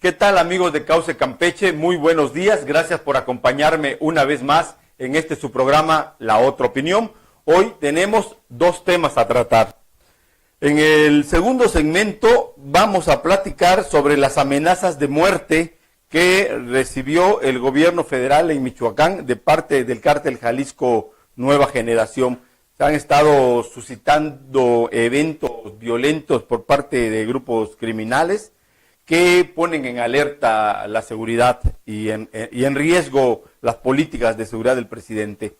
¿Qué tal, amigos de Cauce Campeche? Muy buenos días, gracias por acompañarme una vez más en su programa La Otra Opinión. Hoy tenemos dos temas a tratar. En el segundo segmento vamos a platicar sobre las amenazas de muerte que recibió el gobierno federal en Michoacán de parte del cártel Jalisco Nueva Generación. Se han estado suscitando eventos violentos por parte de grupos criminales que ponen en alerta la seguridad y en riesgo las políticas de seguridad del presidente.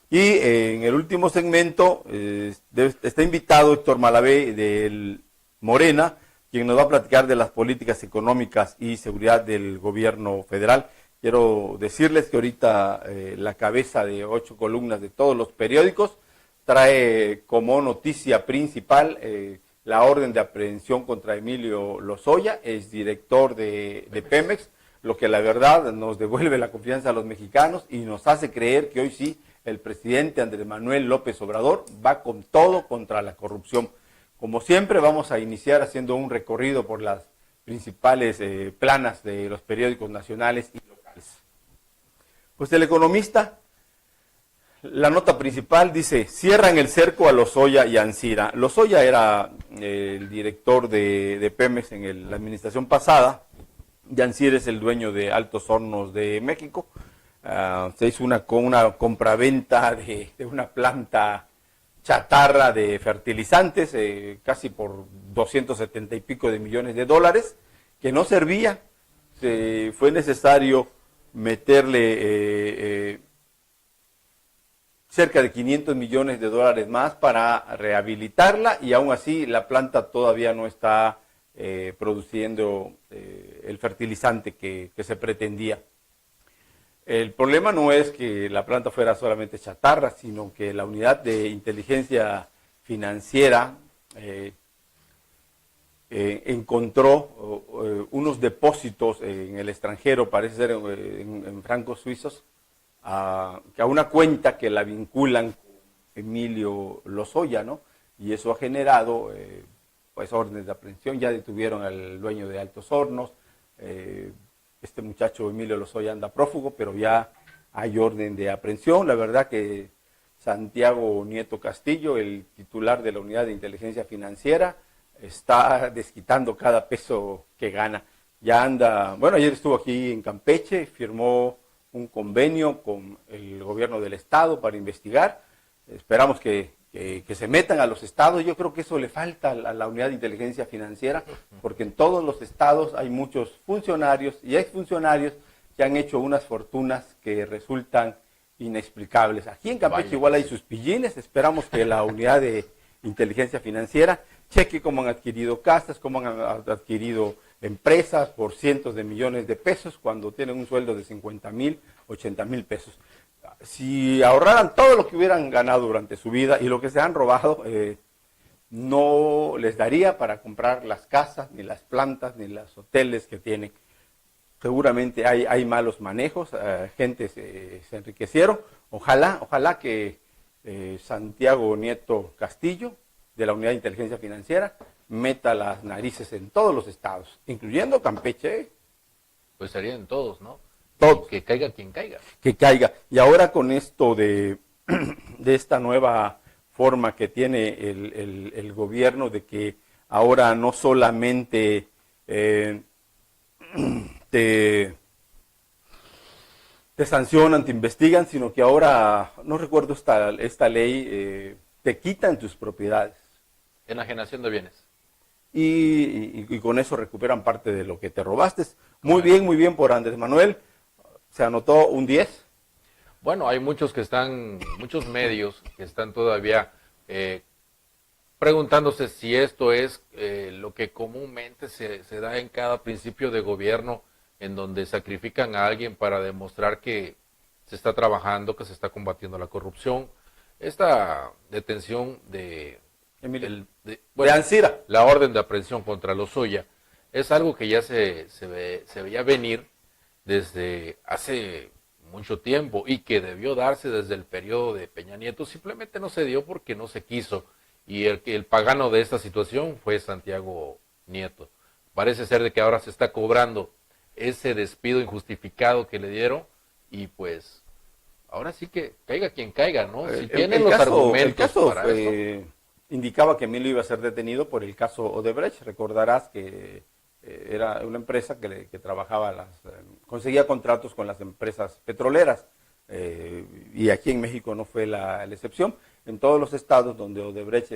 Y en el último segmento está invitado Héctor Malavé del Morena, quien nos va a platicar de las políticas económicas y seguridad del gobierno federal. Quiero decirles que ahorita la cabeza de 8 columnas de todos los periódicos trae como noticia principal la orden de aprehensión contra Emilio Lozoya, exdirector de Pemex, lo que la verdad nos devuelve la confianza a los mexicanos y nos hace creer que hoy sí el presidente Andrés Manuel López Obrador va con todo contra la corrupción. Como siempre, vamos a iniciar haciendo un recorrido por las principales planas de los periódicos nacionales y locales. Pues El Economista, la nota principal dice: cierran el cerco a Lozoya y Ancira. Lozoya era el director de Pemex en la administración pasada, y Ancira es el dueño de Altos Hornos de México. Se hizo una compraventa de una planta chatarra de fertilizantes, casi por 270 y pico de millones de dólares, que no servía. Fue necesario meterle cerca de 500 millones de dólares más para rehabilitarla, y aún así la planta todavía no está produciendo el fertilizante que se pretendía. El problema no es que la planta fuera solamente chatarra, sino que la unidad de inteligencia financiera encontró unos depósitos en el extranjero, parece ser en francos suizos, a una cuenta que la vinculan con Emilio Lozoya, ¿no? Y eso ha generado pues órdenes de aprehensión. Ya detuvieron al dueño de Altos Hornos. Este muchacho Emilio Lozoya anda prófugo, pero ya hay orden de aprehensión. La verdad que Santiago Nieto Castillo, el titular de la Unidad de Inteligencia Financiera, está desquitando cada peso que gana. Ya anda, bueno, ayer estuvo aquí en Campeche, firmó un convenio con el gobierno del estado para investigar. Esperamos que se metan a los estados. Yo creo que eso le falta a la Unidad de Inteligencia Financiera, porque en todos los estados hay muchos funcionarios y exfuncionarios que han hecho unas fortunas que resultan inexplicables. Aquí en Campeche igual hay sus pillines. Esperamos que la Unidad de Inteligencia Financiera cheque cómo han adquirido casas, cómo han adquirido empresas por cientos de millones de pesos cuando tienen un sueldo de 50,000, 80,000 pesos. Si ahorraran todo lo que hubieran ganado durante su vida y lo que se han robado, no les daría para comprar las casas, ni las plantas, ni los hoteles que tienen. Seguramente hay malos manejos, gente se enriquecieron. Ojalá que Santiago Nieto Castillo, de la Unidad de Inteligencia Financiera, meta las narices en todos los estados, incluyendo Campeche. Pues sería en todos, ¿no? Todos. Que caiga quien caiga. Que caiga. Y ahora con esto de esta nueva forma que tiene el gobierno, de que ahora no solamente te sancionan, te investigan, sino que ahora, no recuerdo esta ley, te quitan tus propiedades. Enajenación de bienes. Y con eso recuperan parte de lo que te robaste. Muy bien por Andrés Manuel. Se anotó un 10. Bueno, hay muchos medios que están todavía preguntándose si esto es lo que comúnmente se da en cada principio de gobierno, en donde sacrifican a alguien para demostrar que se está trabajando, que se está combatiendo la corrupción. Esta detención de Ancira, la orden de aprehensión contra Lozoya, es algo que ya se veía venir desde hace mucho tiempo y que debió darse desde el periodo de Peña Nieto. Simplemente no se dio porque no se quiso, y el pagano de esta situación fue Santiago Nieto. Parece ser de que ahora se está cobrando ese despido injustificado que le dieron y pues ahora sí que caiga quien caiga, ¿no? Si tienen los argumentos el caso para eso. indicaba que Emilio iba a ser detenido por el caso Odebrecht. Recordarás que era una empresa que trabajaba, conseguía contratos con las empresas petroleras. Y aquí en México no fue la excepción. En todos los estados donde Odebrecht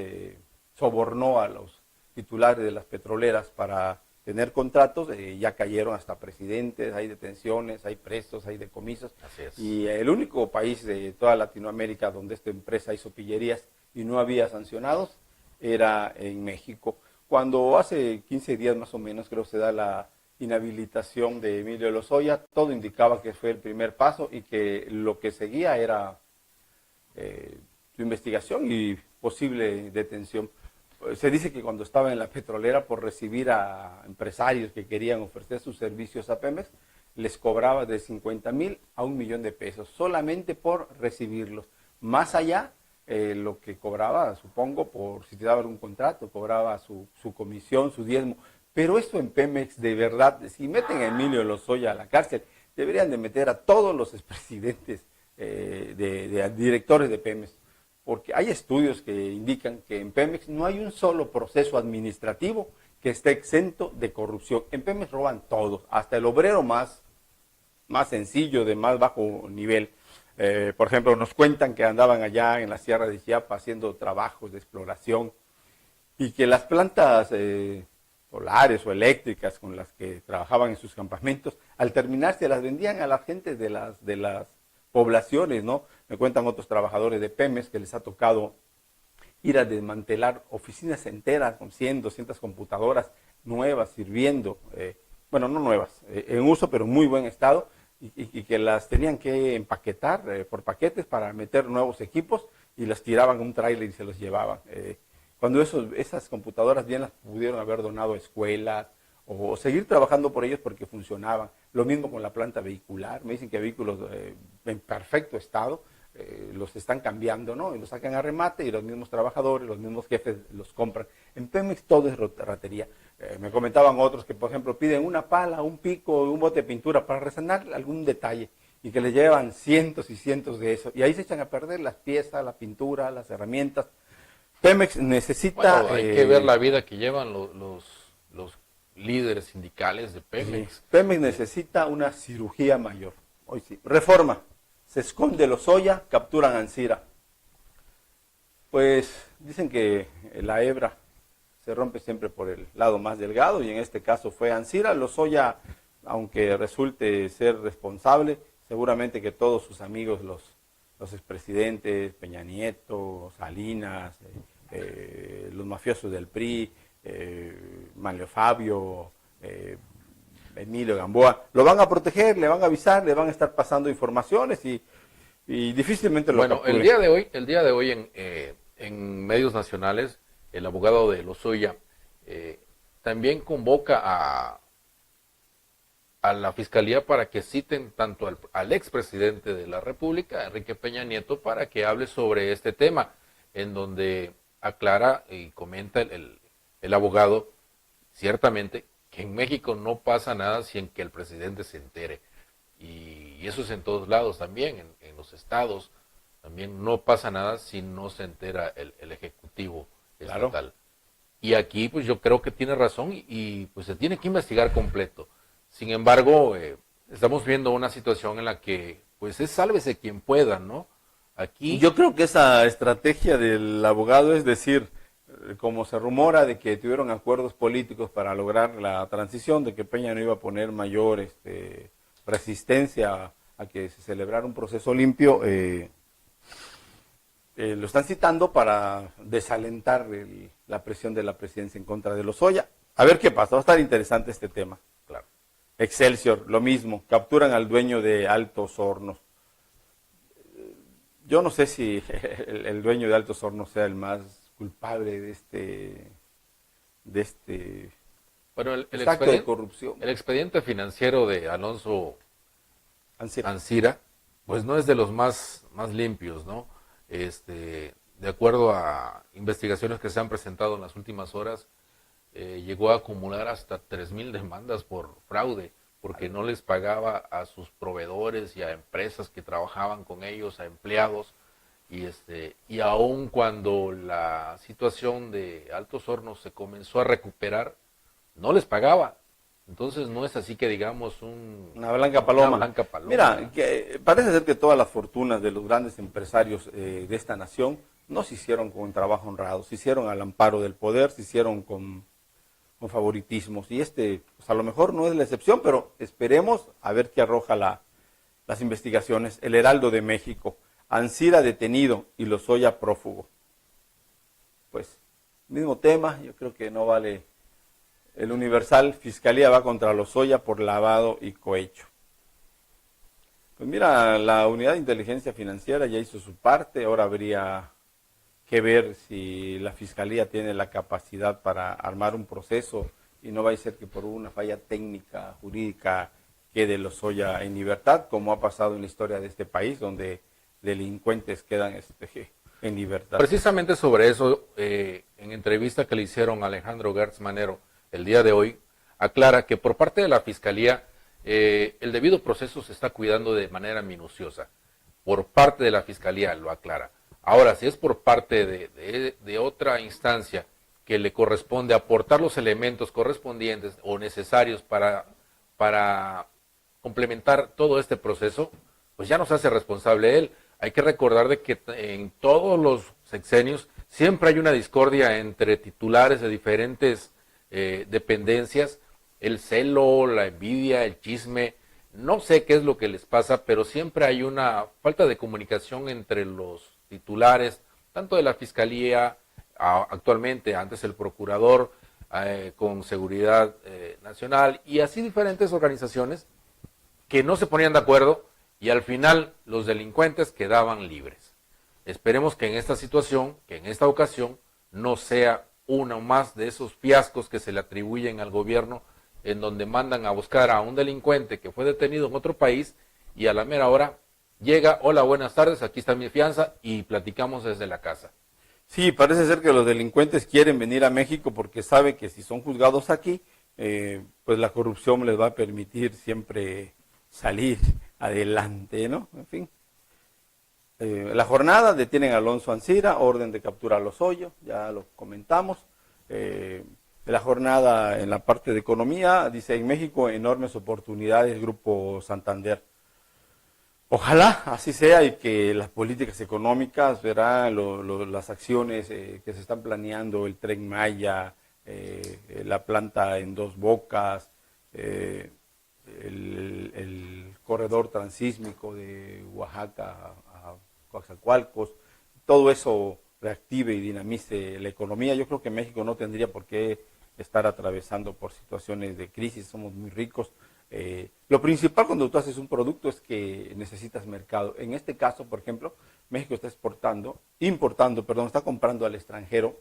sobornó a los titulares de las petroleras para tener contratos, ya cayeron hasta presidentes, hay detenciones, hay presos, hay decomisos. Así es. Y el único país de toda Latinoamérica donde esta empresa hizo pillerías y no había sancionados era en México. Cuando hace 15 días más o menos, creo, se da la inhabilitación de Emilio Lozoya, todo indicaba que fue el primer paso y que lo que seguía era su investigación y posible detención. Se dice que cuando estaba en la petrolera, por recibir a empresarios que querían ofrecer sus servicios a Pemex, les cobraba de 50,000 a 1,000,000 de pesos, solamente por recibirlos. Más allá, lo que cobraba, supongo, por si te daba algún contrato, cobraba su comisión, su diezmo. Pero eso en Pemex, de verdad, si meten a Emilio Lozoya a la cárcel, deberían de meter a todos los expresidentes de directores de Pemex. Porque hay estudios que indican que en Pemex no hay un solo proceso administrativo que esté exento de corrupción. En Pemex roban todos, hasta el obrero más sencillo, de más bajo nivel. Por ejemplo, nos cuentan que andaban allá en la Sierra de Chiapas haciendo trabajos de exploración y que las plantas solares o eléctricas con las que trabajaban en sus campamentos, al terminar se las vendían a la gente de las poblaciones, ¿no? Me cuentan otros trabajadores de Pemex que les ha tocado ir a desmantelar oficinas enteras con 100, 200 computadoras nuevas sirviendo, bueno, no nuevas, en uso, pero en muy buen estado, y que las tenían que empaquetar por paquetes para meter nuevos equipos y las tiraban en un tráiler y se los llevaban. Cuando esas computadoras bien las pudieron haber donado a escuelas o seguir trabajando por ellos porque funcionaban. Lo mismo con la planta vehicular. Me dicen que vehículos en perfecto estado los están cambiando, ¿no? Y los sacan a remate y los mismos trabajadores, los mismos jefes los compran. En Pemex todo es ratería. Me comentaban otros que, por ejemplo, piden una pala, un pico, un bote de pintura para resanar algún detalle y que les llevan cientos y cientos de eso. Y ahí se echan a perder las piezas, la pintura, las herramientas. Pemex necesita... Bueno, hay que ver la vida que llevan los líderes sindicales de Pemex. Sí. Pemex necesita una cirugía mayor. Hoy sí. Reforma. Se esconde Lozoya, capturan a Ancira. Pues dicen que la hebra se rompe siempre por el lado más delgado y en este caso fue Ancira. Lozoya, aunque resulte ser responsable, seguramente que todos sus amigos, los expresidentes, Peña Nieto, Salinas, los mafiosos del PRI, Manlio Fabio, Emilio Gamboa, lo van a proteger, le van a avisar, le van a estar pasando informaciones y difícilmente lo capturen. El día de hoy en medios nacionales, el abogado de Lozoya también convoca a la Fiscalía para que citen tanto al expresidente de la República, Enrique Peña Nieto, para que hable sobre este tema, en donde aclara y comenta el abogado, ciertamente, que en México no pasa nada sin que el presidente se entere. Y eso es en todos lados también, en los estados, también no pasa nada si no se entera el Ejecutivo estatal. Claro. Y aquí pues yo creo que tiene razón y pues se tiene que investigar completo. Sin embargo, estamos viendo una situación en la que pues es sálvese quien pueda, ¿no? Aquí yo creo que esa estrategia del abogado es decir, como se rumora de que tuvieron acuerdos políticos para lograr la transición, de que Peña no iba a poner mayor resistencia a que se celebrara un proceso limpio, lo están citando para desalentar la presión de la presidencia en contra de Lozoya. A ver qué pasa, va a estar interesante este tema. Claro. Excelsior, lo mismo, capturan al dueño de Altos Hornos. Yo no sé si el dueño de Altos Hornos sea el más culpable de este bueno, el acto de corrupción. El expediente financiero de Alonso Ancira, pues no es de los más limpios, ¿no? De acuerdo a investigaciones que se han presentado en las últimas horas, llegó a acumular hasta 3,000 demandas por fraude porque no les pagaba a sus proveedores y a empresas que trabajaban con ellos, a empleados, y aun cuando la situación de Altos Hornos se comenzó a recuperar, no les pagaba. Entonces no es así que digamos una blanca paloma. Una blanca paloma. Mira, que parece ser que todas las fortunas de los grandes empresarios de esta nación no se hicieron con trabajo honrado, se hicieron al amparo del poder, se hicieron con favoritismos. Y pues a lo mejor no es la excepción, pero esperemos a ver qué arroja las investigaciones. El Heraldo de México, Ancira detenido y Lozoya prófugo. Pues, mismo tema, yo creo que no vale. El Universal, Fiscalía va contra Lozoya por lavado y cohecho. Pues mira, la Unidad de Inteligencia Financiera ya hizo su parte, ahora habría que ver si la Fiscalía tiene la capacidad para armar un proceso y no va a ser que por una falla técnica, jurídica, quede Lozoya en libertad, como ha pasado en la historia de este país, donde delincuentes quedan en libertad. Precisamente sobre eso, en entrevista que le hicieron a Alejandro Gertz Manero el día de hoy, aclara que por parte de la Fiscalía el debido proceso se está cuidando de manera minuciosa. Por parte de la Fiscalía, lo aclara. Ahora, si es por parte de otra instancia que le corresponde aportar los elementos correspondientes o necesarios para complementar todo este proceso, pues ya nos hace responsable él. Hay que recordar de que en todos los sexenios siempre hay una discordia entre titulares de diferentes dependencias, el celo, la envidia, el chisme, no sé qué es lo que les pasa, pero siempre hay una falta de comunicación entre los titulares, tanto de la Fiscalía, actualmente, antes el Procurador, con Seguridad Nacional, y así diferentes organizaciones que no se ponían de acuerdo y al final los delincuentes quedaban libres. Esperemos que en esta situación, que en esta ocasión, no sea uno más de esos fiascos que se le atribuyen al gobierno, en donde mandan a buscar a un delincuente que fue detenido en otro país y a la mera hora llega, hola, buenas tardes, aquí está mi fianza y platicamos desde la casa. Sí, parece ser que los delincuentes quieren venir a México porque saben que si son juzgados aquí, pues la corrupción les va a permitir siempre salir adelante, ¿no? En fin. La jornada, detienen a Alonso Ancira, orden de captura a Lozoya, ya lo comentamos. La jornada en la parte de economía, dice, en México enormes oportunidades, Grupo Santander. Ojalá así sea y que las políticas económicas, las acciones que se están planeando, el Tren Maya, la planta en Dos Bocas, el corredor transísmico de Oaxaca a Coatzacoalcos, todo eso reactive y dinamice la economía. Yo creo que México no tendría por qué estar atravesando por situaciones de crisis, somos muy ricos. Lo principal cuando tú haces un producto es que necesitas mercado. En este caso, por ejemplo, México está está comprando al extranjero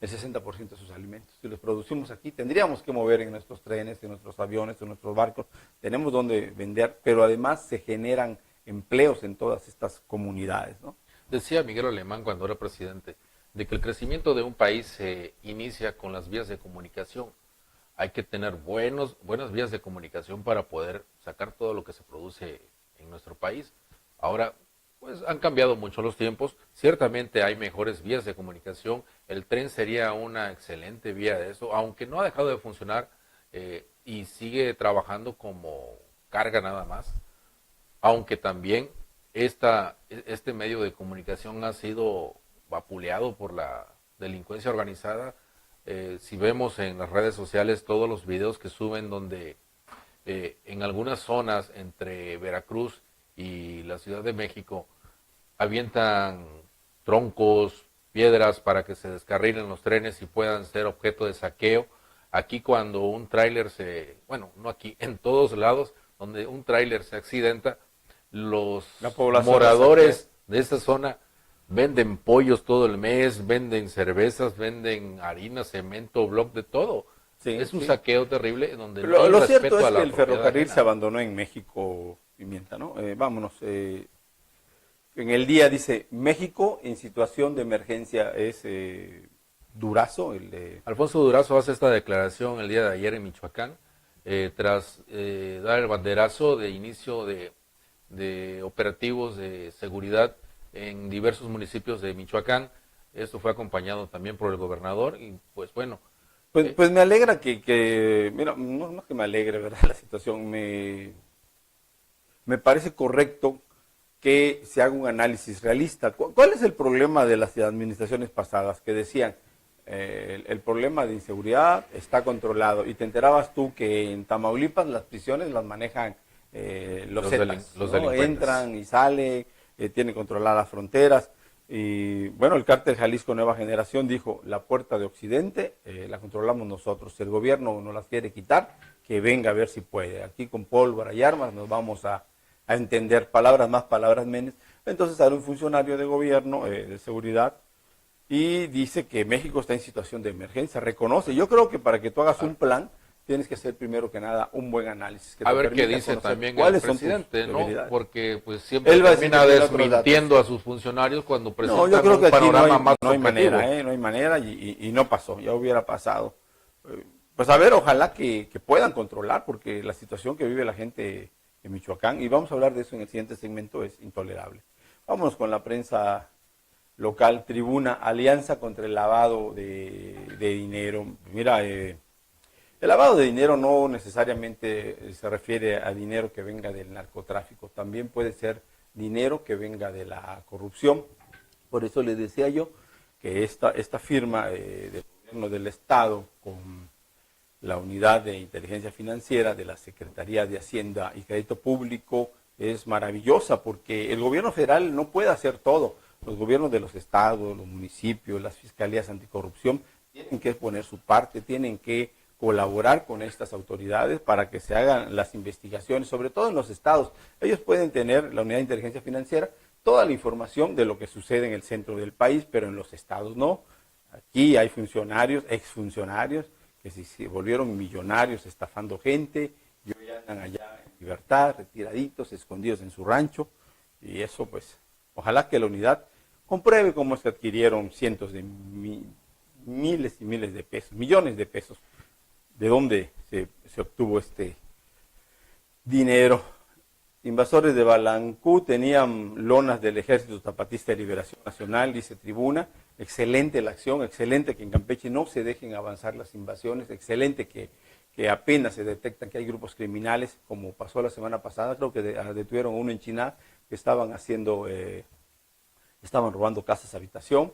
el 60% de sus alimentos. Si los producimos aquí, tendríamos que mover en nuestros trenes, en nuestros aviones, en nuestros barcos, tenemos donde vender, pero además se generan empleos en todas estas comunidades, ¿no? Decía Miguel Alemán cuando era presidente, de que el crecimiento de un país se inicia con las vías de comunicación. Hay que tener buenas vías de comunicación para poder sacar todo lo que se produce en nuestro país. Ahora, pues han cambiado mucho los tiempos, ciertamente hay mejores vías de comunicación, el tren sería una excelente vía de eso, aunque no ha dejado de funcionar y sigue trabajando como carga nada más, aunque también este medio de comunicación ha sido vapuleado por la delincuencia organizada. Si vemos en las redes sociales todos los videos que suben donde en algunas zonas entre Veracruz y la Ciudad de México avientan troncos, piedras para que se descarrilen los trenes y puedan ser objeto de saqueo. Aquí cuando un tráiler no aquí, en todos lados donde un tráiler se accidenta, los moradores de esta zona venden pollos todo el mes, venden cervezas, venden harina, cemento, bloc, de todo. Sí, es un saqueo terrible donde no hay respeto a la propiedad. Lo cierto es que el ferrocarril se abandonó en México, Pimienta, ¿no? Vámonos. En el día dice, México en situación de emergencia es Durazo. Alfonso Durazo hace esta declaración el día de ayer en Michoacán tras dar el banderazo de inicio de operativos de seguridad en diversos municipios de Michoacán. Esto fue acompañado también por el gobernador y pues bueno. Pues me alegra mira, no es que me alegre, ¿verdad? La situación me parece correcto que se haga un análisis realista. ¿Cuál es el problema de las administraciones pasadas? Que decían, el problema de inseguridad está controlado, y te enterabas tú que en Tamaulipas las prisiones las manejan los Zetas, los ¿no? delincuentes. Entran y salen, tienen controladas las fronteras. Y bueno, el cártel Jalisco Nueva Generación dijo, la puerta de Occidente la controlamos nosotros. Si el gobierno no las quiere quitar, que venga a ver si puede. Aquí con pólvora y armas nos vamos a entender, palabras más, palabras menos. Entonces sale un funcionario de gobierno, de seguridad, y dice que México está en situación de emergencia. Reconoce. Yo creo que para que tú hagas un plan, tienes que hacer primero que nada un buen análisis. A ver qué dice también el presidente, ¿no? Porque pues siempre él termina desmintiendo a sus funcionarios cuando presentan yo creo que un panorama más no hay manera, no hay manera, y no pasó, ya hubiera pasado. Pues a ver, ojalá que puedan controlar, porque la situación que vive la gente en Michoacán, y vamos a hablar de eso en el siguiente segmento, es intolerable. Vámonos con la prensa local. Tribuna, alianza contra el lavado de dinero. Mira, el lavado de dinero no necesariamente se refiere a dinero que venga del narcotráfico, también puede ser dinero que venga de la corrupción. Por eso les decía yo que esta firma del gobierno del Estado con la unidad de inteligencia financiera de la Secretaría de Hacienda y Crédito Público es maravillosa, porque el gobierno federal no puede hacer todo. Los gobiernos de los estados, los municipios, las fiscalías anticorrupción tienen que poner su parte, tienen que colaborar con estas autoridades para que se hagan las investigaciones, sobre todo en los estados. Ellos pueden tener, la unidad de inteligencia financiera, toda la información de lo que sucede en el centro del país, pero en los estados no. Aquí hay funcionarios, exfuncionarios, que se volvieron millonarios estafando gente, y hoy andan allá en libertad, retiraditos, escondidos en su rancho, y eso pues, ojalá que la unidad compruebe cómo se adquirieron cientos de miles y miles de pesos, millones de pesos, de dónde se obtuvo este dinero. Invasores de Balancú tenían lonas del Ejército Zapatista de Liberación Nacional, dice Tribuna. Excelente la acción, excelente que en Campeche no se dejen avanzar las invasiones, excelente que apenas se detectan que hay grupos criminales, como pasó la semana pasada. Creo que detuvieron a uno en China que estaban robando casas habitación,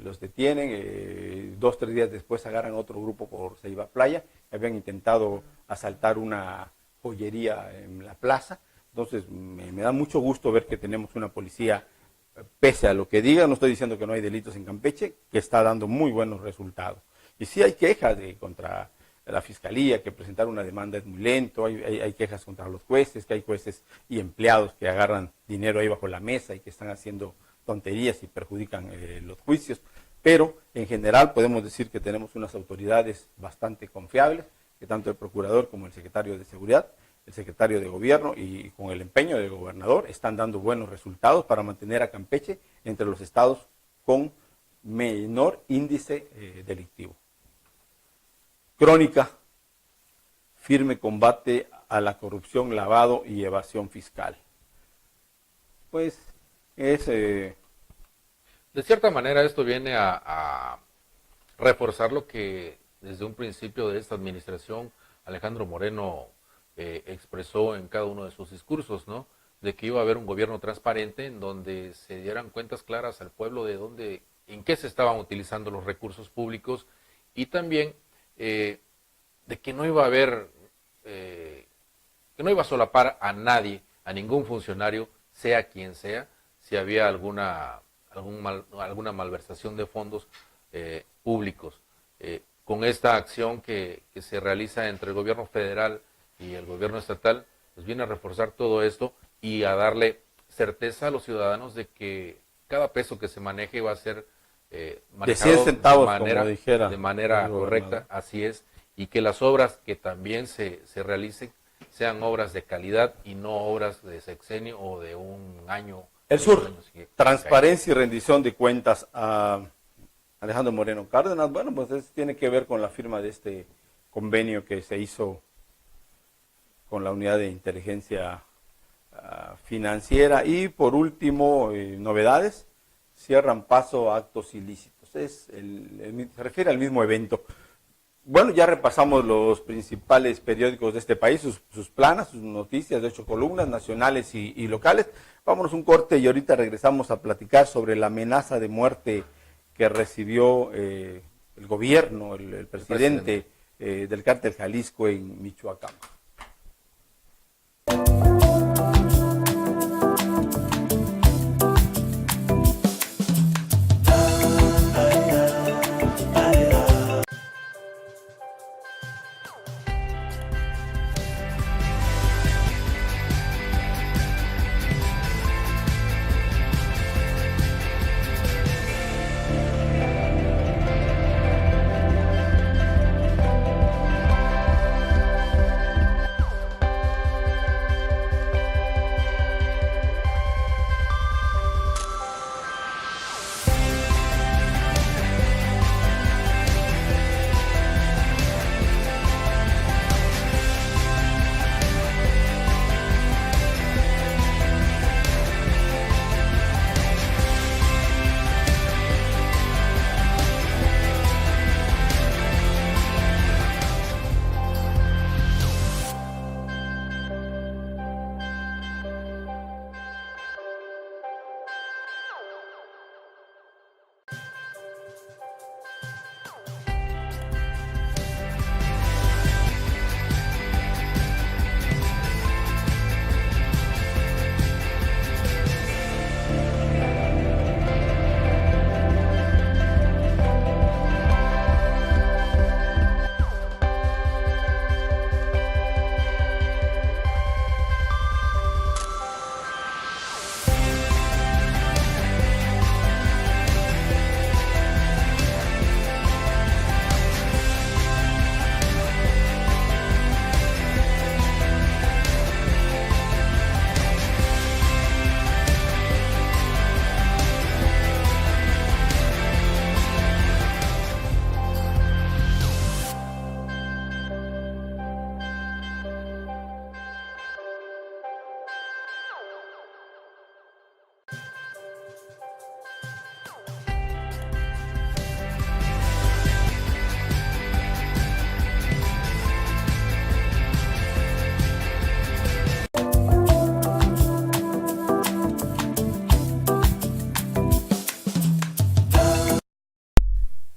los detienen, 2 o 3 días después agarran otro grupo por Ceiba Playa, habían intentado asaltar una joyería en la plaza. Entonces me da mucho gusto ver que tenemos una policía, pese a lo que diga, no estoy diciendo que no hay delitos en Campeche, que está dando muy buenos resultados. Y sí hay quejas contra la fiscalía, que presentar una demanda es muy lento, hay quejas contra los jueces, que hay jueces y empleados que agarran dinero ahí bajo la mesa y que están haciendo tonterías y perjudican los juicios, pero en general podemos decir que tenemos unas autoridades bastante confiables, que tanto el procurador como el secretario de Seguridad, el secretario de Gobierno y con el empeño del gobernador están dando buenos resultados para mantener a Campeche entre los estados con menor índice delictivo. Crónica, firme combate a la corrupción, lavado y evasión fiscal. Pues es... De cierta manera esto viene a reforzar lo que desde un principio de esta administración Alejandro Moreno expresó en cada uno de sus discursos, ¿no? De que iba a haber un gobierno transparente en donde se dieran cuentas claras al pueblo de en qué se estaban utilizando los recursos públicos, y también de que no iba a haber, que no iba a solapar a nadie, a ningún funcionario, sea quien sea, si había alguna malversación de fondos públicos. Con esta acción que se realiza entre el gobierno federal y el gobierno estatal, pues viene a reforzar todo esto y a darle certeza a los ciudadanos de que cada peso que se maneje va a ser manejado de 100 centavos, de manera correcta, así es, y que las obras que también se realicen sean obras de calidad y no obras de sexenio o de un año. El sur, transparencia y rendición de cuentas a Alejandro Moreno Cárdenas. Bueno, pues eso tiene que ver con la firma de este convenio que se hizo con la unidad de inteligencia financiera. Y por último, novedades, cierran paso a actos ilícitos. Se refiere al mismo evento. Bueno, ya repasamos los principales periódicos de este país, sus planas, sus noticias de 8 columnas, nacionales y locales. Vámonos un corte y ahorita regresamos a platicar sobre la amenaza de muerte que recibió el gobierno, el presidente del Cártel Jalisco en Michoacán.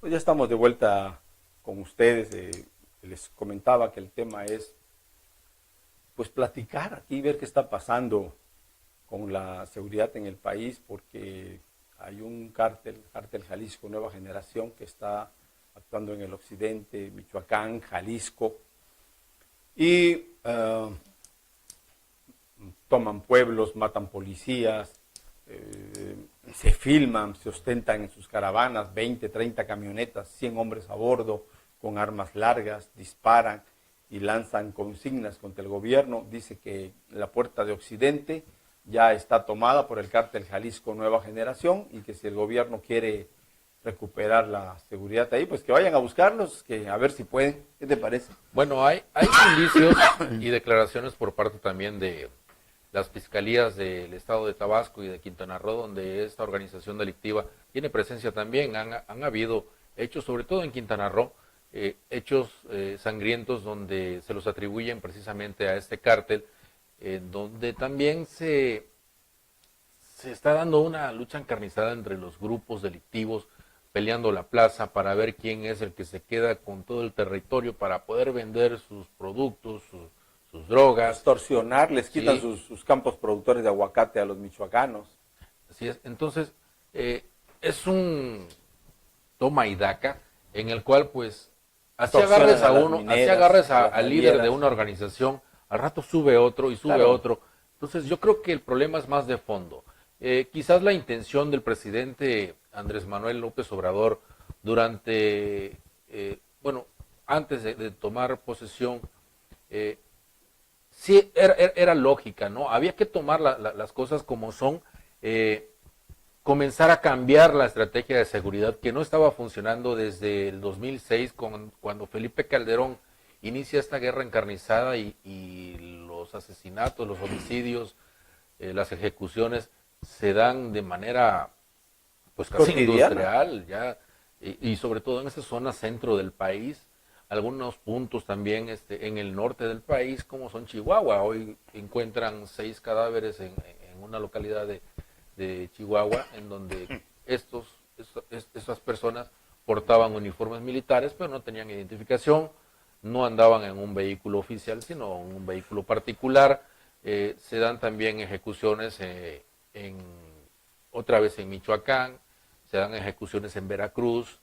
Pues ya estamos de vuelta con ustedes. Les comentaba que el tema es pues platicar aquí, ver qué está pasando con la seguridad en el país, porque hay un cártel Jalisco Nueva Generación, que está actuando en el occidente, Michoacán, Jalisco, y toman pueblos, matan policías, se filman, se ostentan en sus caravanas, 20, 30 camionetas, 100 hombres a bordo, con armas largas, disparan y lanzan consignas contra el gobierno. Dice que la puerta de Occidente ya está tomada por el cártel Jalisco Nueva Generación, y que si el gobierno quiere recuperar la seguridad ahí, pues que vayan a buscarlos, que a ver si pueden. ¿Qué te parece? Bueno, hay indicios y declaraciones por parte también de las fiscalías del estado de Tabasco y de Quintana Roo, donde esta organización delictiva tiene presencia también. Han habido hechos, sobre todo en Quintana Roo, hechos sangrientos donde se los atribuyen precisamente a este cártel, donde también se está dando una lucha encarnizada entre los grupos delictivos, peleando la plaza para ver quién es el que se queda con todo el territorio para poder vender sus productos, sus drogas. Extorsionar, les quitan Sí. sus campos productores de aguacate a los michoacanos. Así es. Entonces, es un toma y daca en el cual, pues, así Extorsionan agarres a las uno, así mineras, agarres a las al líder de navieras. una organización, al rato sube otro y sube Claro. otro. Entonces, yo creo que el problema es más de fondo. Quizás la intención del presidente Andrés Manuel López Obrador durante, antes de tomar posesión, sí era lógica, ¿no? Había que tomar las cosas como son, comenzar a cambiar la estrategia de seguridad que no estaba funcionando desde el 2006, cuando Felipe Calderón inicia esta guerra encarnizada y asesinatos, los homicidios, las ejecuciones se dan de manera pues casi industrial, ya, y sobre todo en esa zona centro del país, algunos puntos también en el norte del país, como son Chihuahua. Hoy encuentran 6 cadáveres en una localidad de Chihuahua, en donde esas personas portaban uniformes militares, pero no tenían identificación, no andaban en un vehículo oficial, sino en un vehículo particular. Se dan también ejecuciones otra vez en Michoacán, se dan ejecuciones en Veracruz,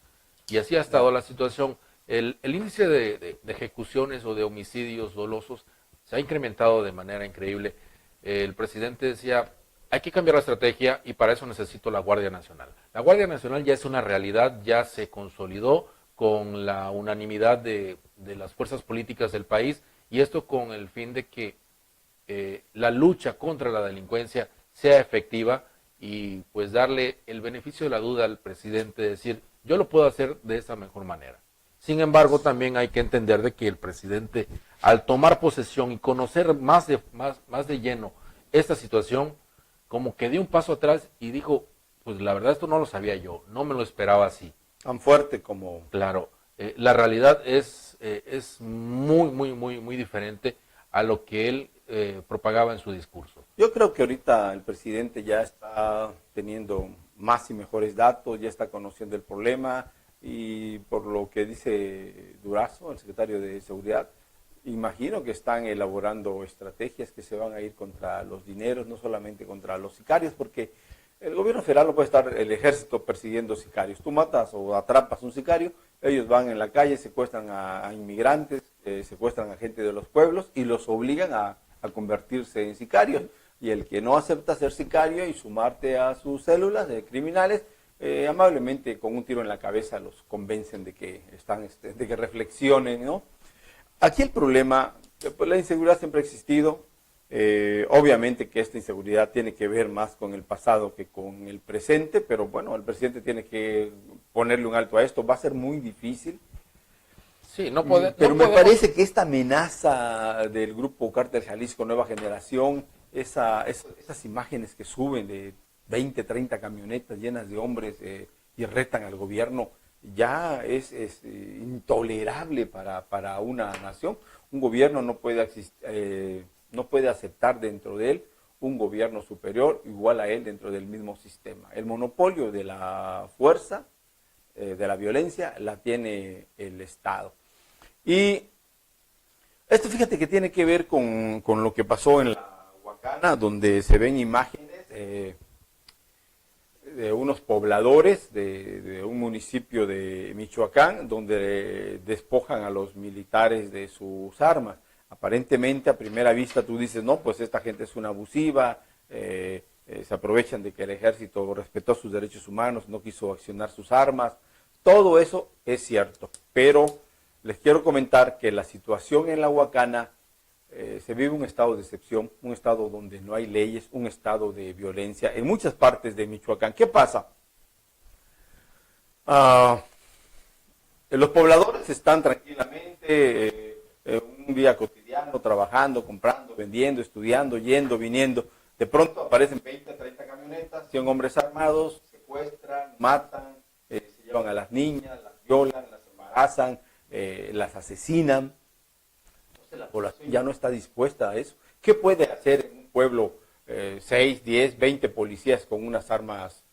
y así ha estado la situación. El índice de ejecuciones o de homicidios dolosos se ha incrementado de manera increíble. El presidente decía, hay que cambiar la estrategia y para eso necesito la Guardia Nacional. La Guardia Nacional ya es una realidad, ya se consolidó con la unanimidad de las fuerzas políticas del país, y esto con el fin de que la lucha contra la delincuencia sea efectiva, y pues darle el beneficio de la duda al presidente, decir, yo lo puedo hacer de esa mejor manera. Sin embargo, también hay que entender de que el presidente, al tomar posesión y conocer más de lleno esta situación, como que dio un paso atrás y dijo, pues la verdad esto no lo sabía yo, no me lo esperaba así. Tan fuerte como... Claro, la realidad es muy diferente a lo que él propagaba en su discurso. Yo creo que ahorita el presidente ya está teniendo más y mejores datos, ya está conociendo el problema, y por lo que dice Durazo, el secretario de Seguridad, imagino que están elaborando estrategias que se van a ir contra los dineros, no solamente contra los sicarios, porque el gobierno federal no puede estar el ejército persiguiendo sicarios. Tú matas o atrapas un sicario, ellos van en la calle, secuestran a inmigrantes, secuestran a gente de los pueblos y los obligan a convertirse en sicarios. Y el que no acepta ser sicario y sumarte a sus células de criminales, amablemente con un tiro en la cabeza los convencen de que de que reflexionen, ¿no? Aquí el problema, pues la inseguridad siempre ha existido. Obviamente que esta inseguridad tiene que ver más con el pasado que con el presente, pero bueno, el presidente tiene que ponerle un alto a esto. Va a ser muy difícil. Sí, pero me parece que esta amenaza del grupo Cártel Jalisco Nueva Generación, esas imágenes que suben de 20, 30 camionetas llenas de hombres y retan al gobierno, ya es intolerable para una nación. Un gobierno no puede aceptar dentro de él un gobierno superior igual a él dentro del mismo sistema. El monopolio de la fuerza, de la violencia, la tiene el Estado. Y esto, fíjate que tiene que ver con lo que pasó en la Huacana, donde se ven imágenes de unos pobladores de un municipio de Michoacán, donde despojan a los militares de sus armas. Aparentemente, a primera vista, tú dices, no, pues esta gente es una abusiva, se aprovechan de que el ejército respetó sus derechos humanos, no quiso accionar sus armas. Todo eso es cierto, pero les quiero comentar que la situación en la Huacana se vive un estado de excepción, un estado donde no hay leyes, un estado de violencia en muchas partes de Michoacán. ¿Qué pasa? Los pobladores están tranquilamente un día cotidiano, trabajando, comprando, vendiendo, estudiando, yendo, viniendo. De pronto aparecen 20, 30 camionetas, 100 hombres armados, secuestran, matan, se llevan a las niñas, las violan, las embarazan, las asesinan. Entonces la población ya no está dispuesta a eso. ¿Qué puede hacer en un pueblo 6, 10, 20 policías con unas armas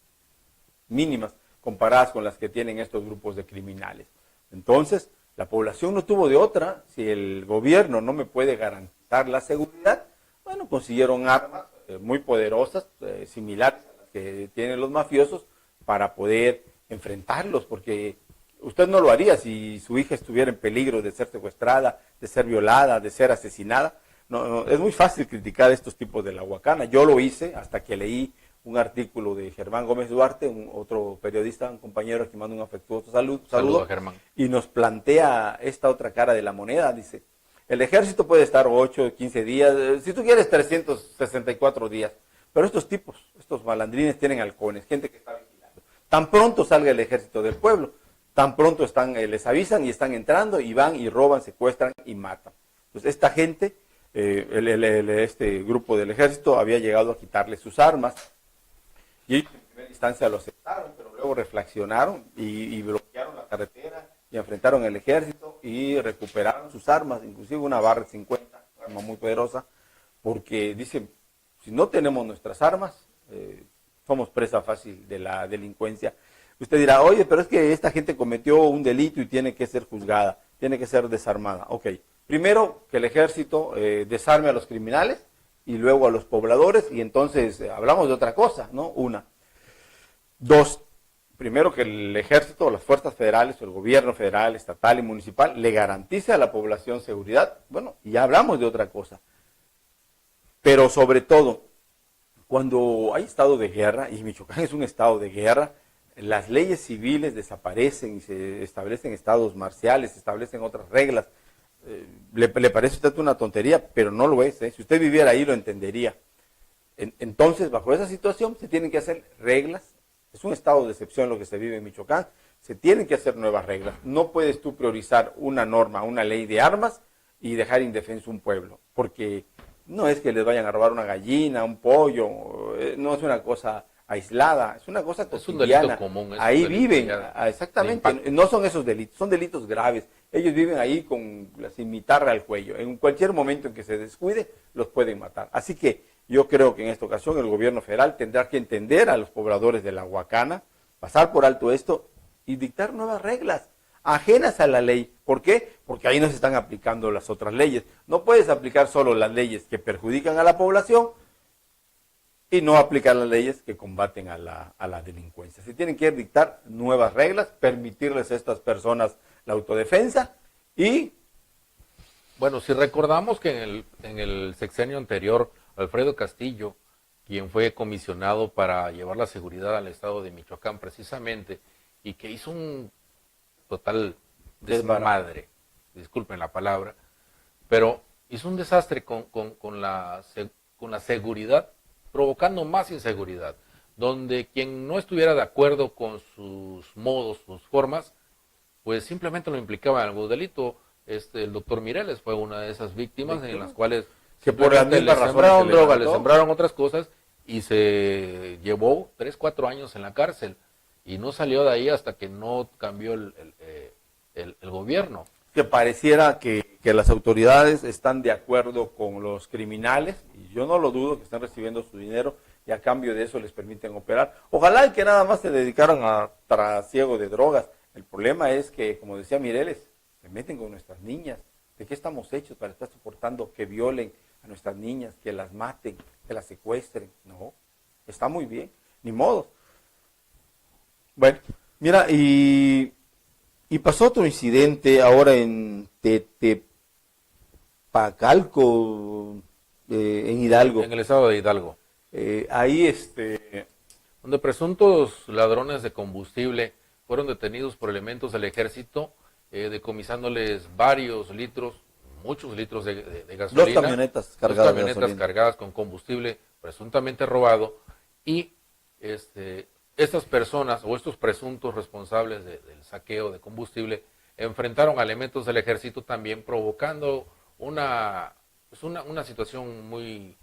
mínimas comparadas con las que tienen estos grupos de criminales? Entonces, la población no tuvo de otra. Si el gobierno no me puede garantizar la seguridad, bueno, consiguieron armas muy poderosas, similares a las que tienen los mafiosos, para poder enfrentarlos, porque usted no lo haría si su hija estuviera en peligro de ser secuestrada, de ser violada, de ser asesinada. No, es muy fácil criticar estos tipos de la Huacana. Yo lo hice hasta que leí un artículo de Germán Gómez Duarte, otro periodista, un compañero que manda un afectuoso saludo, Germán. Y nos plantea esta otra cara de la moneda. Dice, el ejército puede estar 8, 15 días, si tú quieres 364 días, pero estos tipos, estos malandrines tienen halcones, gente que está vigilando. Tan pronto salga el ejército del pueblo, tan pronto les avisan y están entrando y van y roban, secuestran y matan. Entonces esta gente este grupo del ejército había llegado a quitarle sus armas. Y ellos en primera instancia lo aceptaron, pero luego reflexionaron y bloquearon la carretera y enfrentaron al ejército y recuperaron sus armas, inclusive una barra 50, una arma muy poderosa, porque dicen, si no tenemos nuestras armas, somos presa fácil de la delincuencia. Usted dirá, oye, pero es que esta gente cometió un delito y tiene que ser juzgada, tiene que ser desarmada. Ok, primero que el ejército desarme a los criminales y luego a los pobladores, y entonces hablamos de otra cosa, ¿no? Una. Dos, primero que el ejército, las fuerzas federales, o el gobierno federal, estatal y municipal le garantice a la población seguridad. Bueno, y ya hablamos de otra cosa. Pero sobre todo, cuando hay estado de guerra, y Michoacán es un estado de guerra, las leyes civiles desaparecen y se establecen estados marciales, se establecen otras reglas. Le parece a usted una tontería, pero no lo es. Si usted viviera ahí lo entendería. Entonces, bajo esa situación, se tienen que hacer reglas. Es un estado de excepción lo que se vive en Michoacán. Se tienen que hacer nuevas reglas. No puedes tú priorizar una norma, una ley de armas y dejar indefenso un pueblo, porque no es que les vayan a robar una gallina, un pollo, no es una cosa aislada, es una cosa cotidiana. Es un delito común. Ahí viven, exactamente, no son esos delitos, son delitos graves. Ellos viven ahí con la cimitarra al cuello. En cualquier momento en que se descuide, los pueden matar. Así que yo creo que en esta ocasión el gobierno federal tendrá que entender a los pobladores de la Huacana, pasar por alto esto y dictar nuevas reglas ajenas a la ley. ¿Por qué? Porque ahí no se están aplicando las otras leyes. No puedes aplicar solo las leyes que perjudican a la población y no aplicar las leyes que combaten a la delincuencia. Se tienen que dictar nuevas reglas, permitirles a estas personas la autodefensa y... Bueno, si recordamos que en el sexenio anterior, Alfredo Castillo, quien fue comisionado para llevar la seguridad al estado de Michoacán precisamente, y que hizo un total desmadre, disculpen la palabra, pero hizo un desastre con la seguridad, provocando más inseguridad, donde quien no estuviera de acuerdo con sus modos, sus formas, pues simplemente lo implicaba en algún delito. El doctor Mireles fue una de esas víctimas en las cuales que por la misma razón sembraron droga, le sembraron otras cosas y se llevó 3, 4 años en la cárcel y no salió de ahí hasta que no cambió el gobierno. Que pareciera que las autoridades están de acuerdo con los criminales, y yo no lo dudo, que están recibiendo su dinero y a cambio de eso les permiten operar. Ojalá que nada más se dedicaran a trasiego de drogas. El problema es que, como decía Mireles, se meten con nuestras niñas. ¿De qué estamos hechos para estar soportando que violen a nuestras niñas, que las maten, que las secuestren? No, está muy bien, ni modo. Bueno, mira, y pasó otro incidente ahora en Tetepacalco, en Hidalgo. En el estado de Hidalgo. Ahí donde presuntos ladrones de combustible fueron detenidos por elementos del ejército, decomisándoles varios litros, muchos litros de gasolina. Dos camionetas cargadas con combustible presuntamente robado, y estas personas o estos presuntos responsables del saqueo de combustible enfrentaron a elementos del ejército también, provocando una situación muy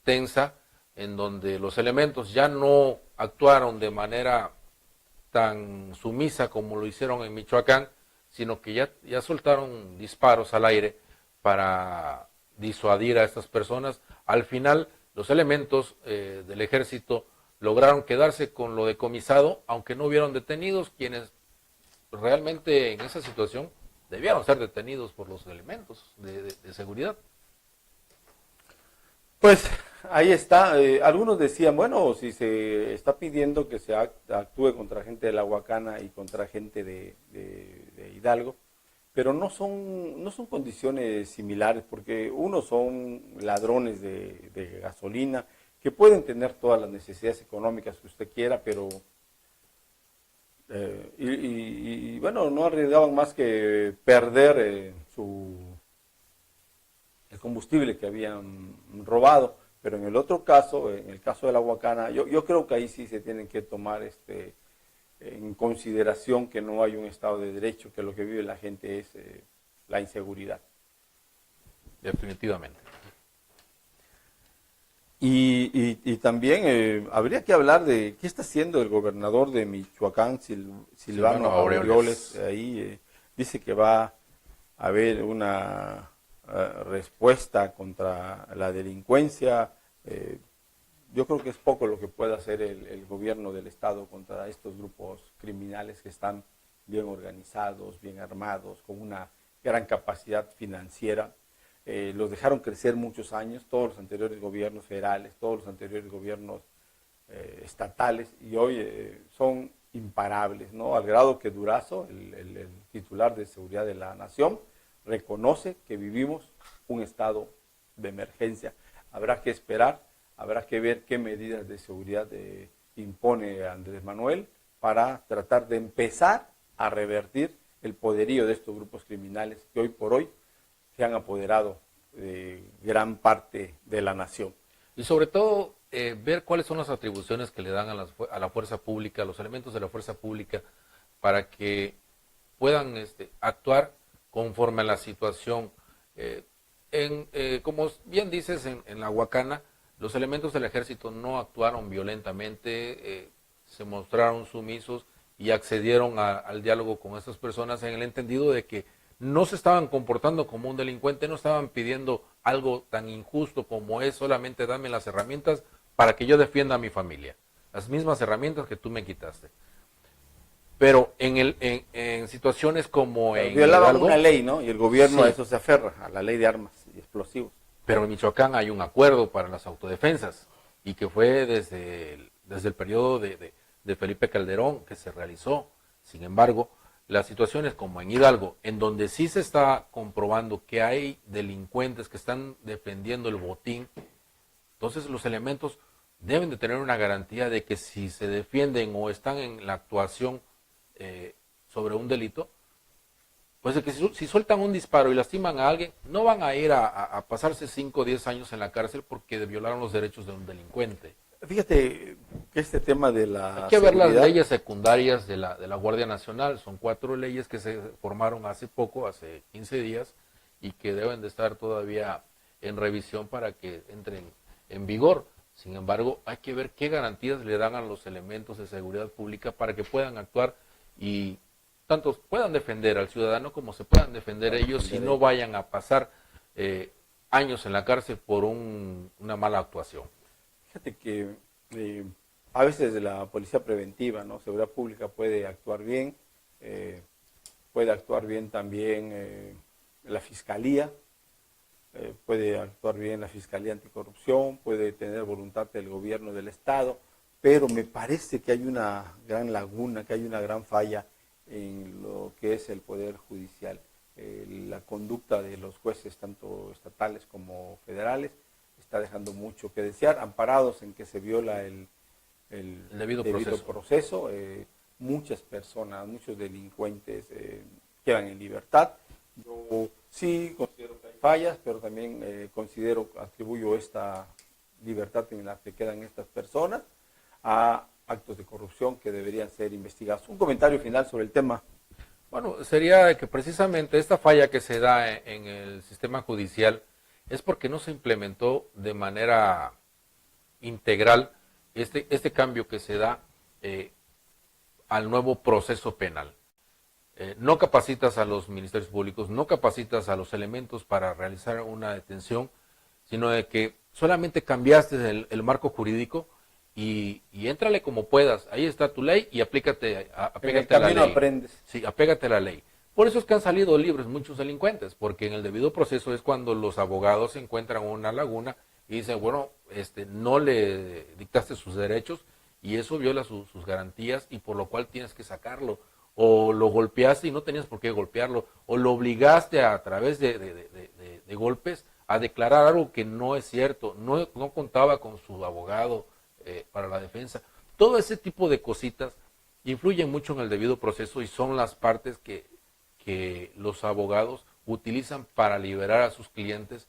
tensa, en donde los elementos ya no actuaron de manera tan sumisa como lo hicieron en Michoacán, sino que ya soltaron disparos al aire para disuadir a estas personas. Al final, los elementos del ejército lograron quedarse con lo decomisado, aunque no hubieron detenidos, quienes realmente en esa situación debieron ser detenidos por los elementos de seguridad. Pues ahí está. Algunos decían, bueno, si se está pidiendo que se actúe contra gente de la Huacana y contra gente de Hidalgo, pero no son condiciones similares, porque unos son ladrones de gasolina, que pueden tener todas las necesidades económicas que usted quiera, pero bueno, no arriesgaban más que perder el combustible que habían robado. Pero en el otro caso, en el caso de la Huacana, yo creo que ahí sí se tienen que tomar en consideración que no hay un Estado de Derecho, que lo que vive la gente es la inseguridad. definitivamente. Y también habría que hablar de qué está haciendo el gobernador de Michoacán, Silvano Aureoles. Ahí dice que va a haber una respuesta contra la delincuencia. Yo creo que es poco lo que puede hacer el gobierno del estado contra estos grupos criminales que están bien organizados, bien armados, con una gran capacidad financiera. Los dejaron crecer muchos años, todos los anteriores gobiernos federales, todos los anteriores gobiernos estatales, y hoy son imparables, ¿no? Al grado que Durazo, el titular de Seguridad de la Nación, reconoce que vivimos un estado de emergencia. Habrá que esperar, habrá que ver qué medidas de seguridad impone Andrés Manuel para tratar de empezar a revertir el poderío de estos grupos criminales que hoy por hoy se han apoderado de gran parte de la nación. Y sobre todo, ver cuáles son las atribuciones que le dan a la fuerza pública, a los elementos de la fuerza pública, para que puedan actuar conforme a la situación. Como bien dices, en la Huacana, los elementos del ejército no actuaron violentamente, se mostraron sumisos y accedieron al diálogo con estas personas en el entendido de que no se estaban comportando como un delincuente, no estaban pidiendo algo tan injusto como es solamente dame las herramientas para que yo defienda a mi familia, las mismas herramientas que tú me quitaste. Pero en situaciones como en violaban Hidalgo, una ley, ¿no? Y el gobierno sí, a eso se aferra, a la ley de armas y explosivos. pero en Michoacán hay un acuerdo para las autodefensas y que fue desde el periodo de Felipe Calderón que se realizó. Sin embargo, las situaciones como en Hidalgo, en donde sí se está comprobando que hay delincuentes que están defendiendo el botín, entonces los elementos deben de tener una garantía de que si se defienden o están en la actuación sobre un delito, pues de que si sueltan un disparo y lastiman a alguien, no van a ir a pasarse 5 o 10 años en la cárcel porque violaron los derechos de un delincuente. Fíjate que este tema de la Hay que ver las leyes secundarias de la Guardia Nacional. Son 4 leyes que se formaron hace poco, hace 15 días, y que deben de estar todavía en revisión para que entren en vigor. Sin embargo, hay que ver qué garantías le dan a los elementos de seguridad pública para que puedan actuar y tanto puedan defender al ciudadano como se puedan defender ellos y no vayan a pasar años en la cárcel por una mala actuación. Fíjate que a veces la policía preventiva, ¿no? Seguridad pública puede actuar bien también la fiscalía, puede actuar bien la Fiscalía Anticorrupción, puede tener voluntad del gobierno del Estado, pero me parece que hay una gran laguna, que hay una gran falla en lo que es el Poder Judicial. La conducta de los jueces, tanto estatales como federales, está dejando mucho que desear, amparados en que se viola el debido proceso. Muchas personas, muchos delincuentes quedan en libertad. Yo sí considero que hay fallas, pero también atribuyo esta libertad en la que quedan estas personas a actos de corrupción que deberían ser investigados. Un comentario final sobre el tema. Bueno, sería que precisamente esta falla que se da en el sistema judicial es porque no se implementó de manera integral este cambio que se da al nuevo proceso penal. No capacitas a los ministerios públicos, no capacitas a los elementos para realizar una detención, sino de que solamente cambiaste el marco jurídico y éntrale como puedas. Ahí está tu ley y apégate a la ley. Aprendes. Sí, apégate a la ley. Por eso es que han salido libres muchos delincuentes, porque en el debido proceso es cuando los abogados encuentran una laguna y dicen, bueno, no le dictaste sus derechos y eso viola sus garantías y por lo cual tienes que sacarlo. O lo golpeaste y no tenías por qué golpearlo, o lo obligaste a través de golpes a declarar algo que no es cierto, no contaba con su abogado para la defensa. Todo ese tipo de cositas influyen mucho en el debido proceso y son las partes que los abogados utilizan para liberar a sus clientes,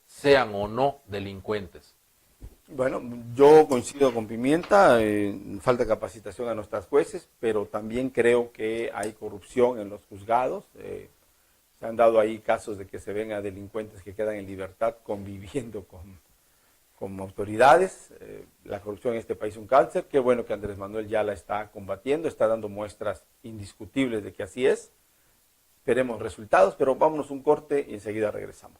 sean o no delincuentes. Bueno, yo coincido con Pimienta, falta capacitación a nuestros jueces, pero también creo que hay corrupción en los juzgados. Se han dado ahí casos de que se ven a delincuentes que quedan en libertad conviviendo con autoridades. La corrupción en este país es un cáncer. Qué bueno que Andrés Manuel ya la está combatiendo, está dando muestras indiscutibles de que así es. Esperemos resultados, pero vámonos un corte y enseguida regresamos.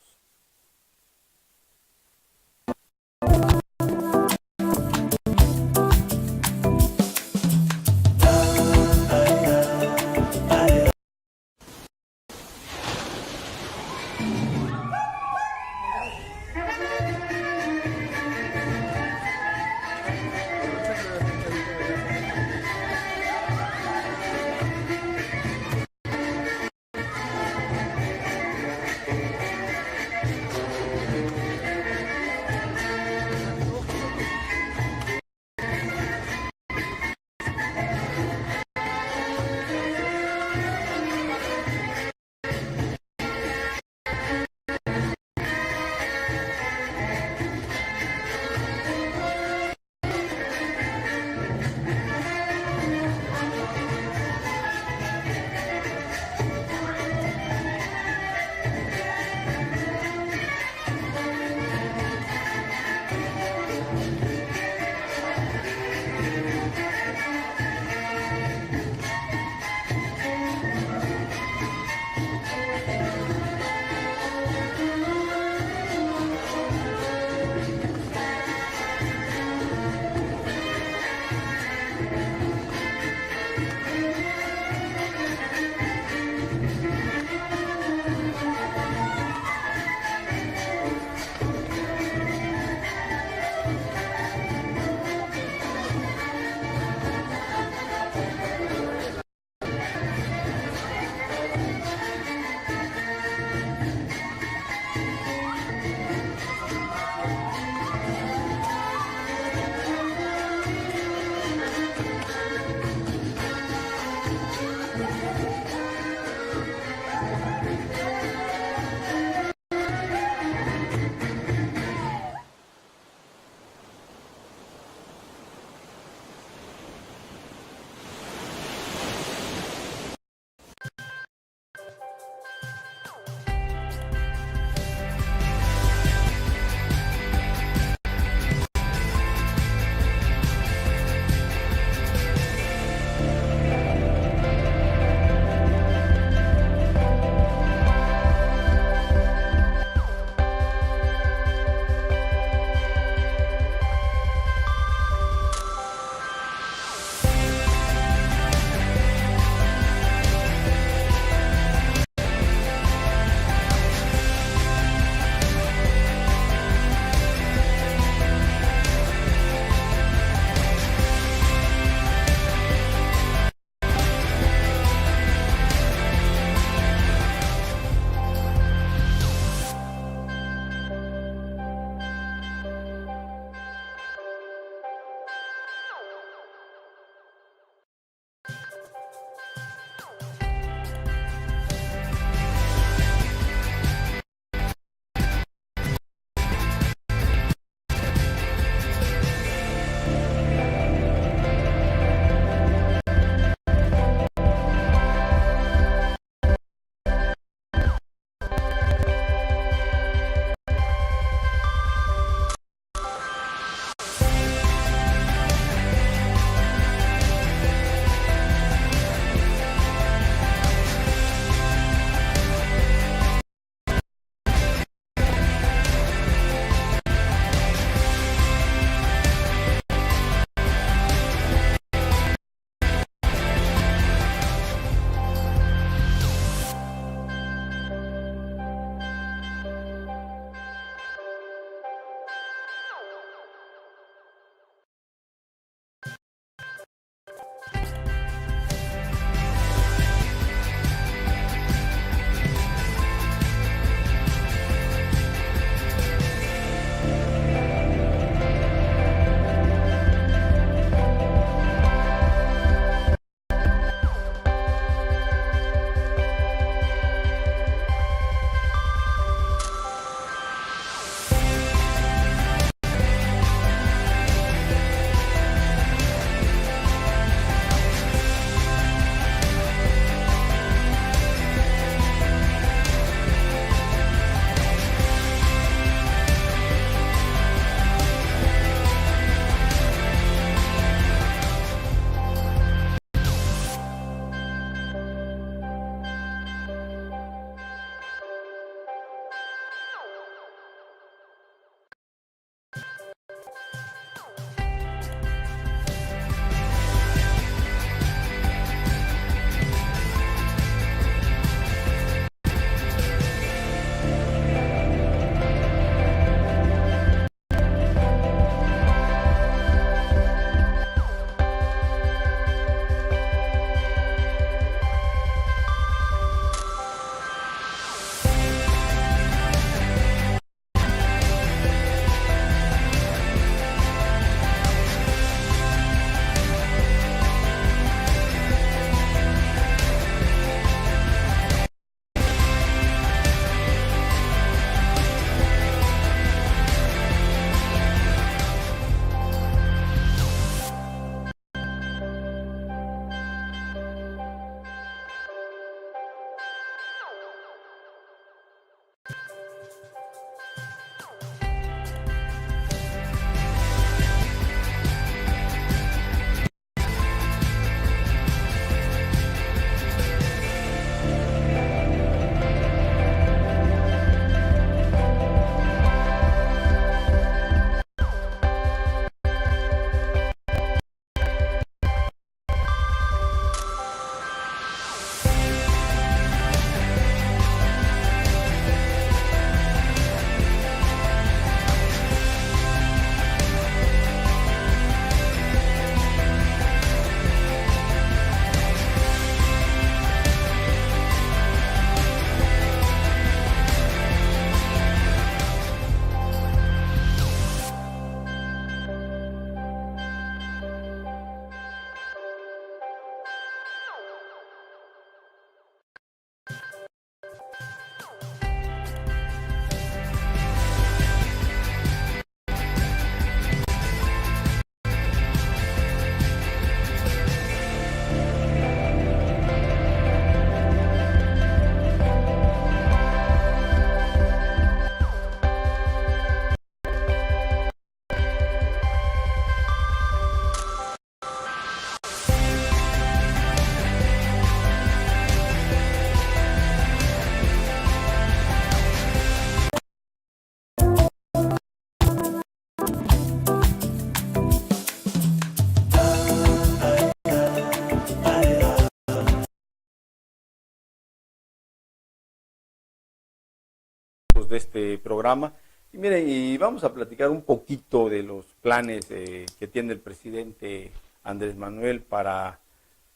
minutos de este programa. Y miren, y vamos a platicar un poquito de los planes que tiene el presidente Andrés Manuel para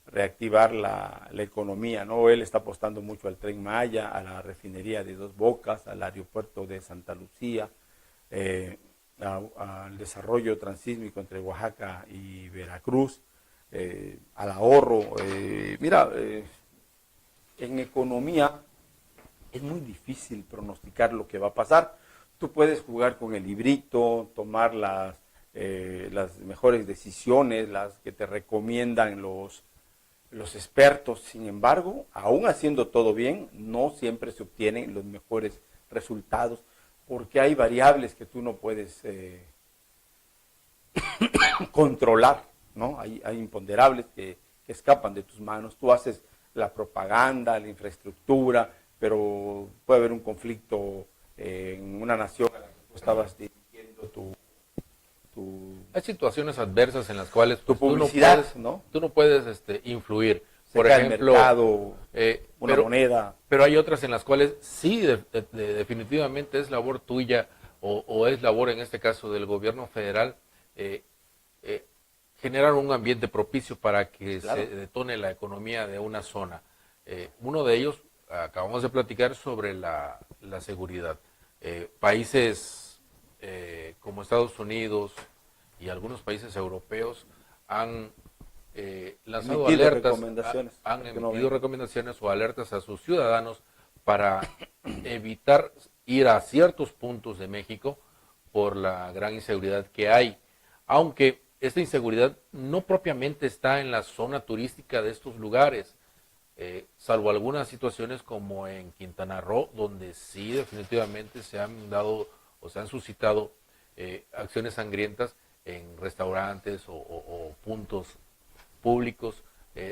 reactivar la economía, ¿no? Él está apostando mucho al Tren Maya, a la refinería de Dos Bocas, al aeropuerto de Santa Lucía, al desarrollo transísmico entre Oaxaca y Veracruz, al ahorro. En economía es muy difícil pronosticar lo que va a pasar. Tú puedes jugar con el librito, tomar las mejores decisiones, las que te recomiendan los expertos. Sin embargo, aún haciendo todo bien, no siempre se obtienen los mejores resultados, porque hay variables que tú no puedes controlar, ¿no? Hay imponderables que escapan de tus manos. Tú haces la propaganda, la infraestructura, pero puede haber un conflicto en una nación a la que tú estabas dirigiendo tu Hay situaciones adversas en las cuales tu publicidad, ¿no? Tú no puedes influir. Se Por cae ejemplo, el mercado, una moneda. Pero hay otras en las cuales sí, definitivamente es labor tuya o es labor, en este caso, del gobierno federal, generar un ambiente propicio para que Claro. se detone la economía de una zona. Uno de ellos, acabamos de platicar sobre la seguridad. Países como Estados Unidos y algunos países europeos han lanzado Emitido alertas, recomendaciones. han Que no emitido ven. recomendaciones o alertas a sus ciudadanos para evitar ir a ciertos puntos de México por la gran inseguridad que hay, aunque esta inseguridad no propiamente está en la zona turística de estos lugares, salvo algunas situaciones como en Quintana Roo, donde sí definitivamente se han dado o se han suscitado acciones sangrientas en restaurantes o puntos públicos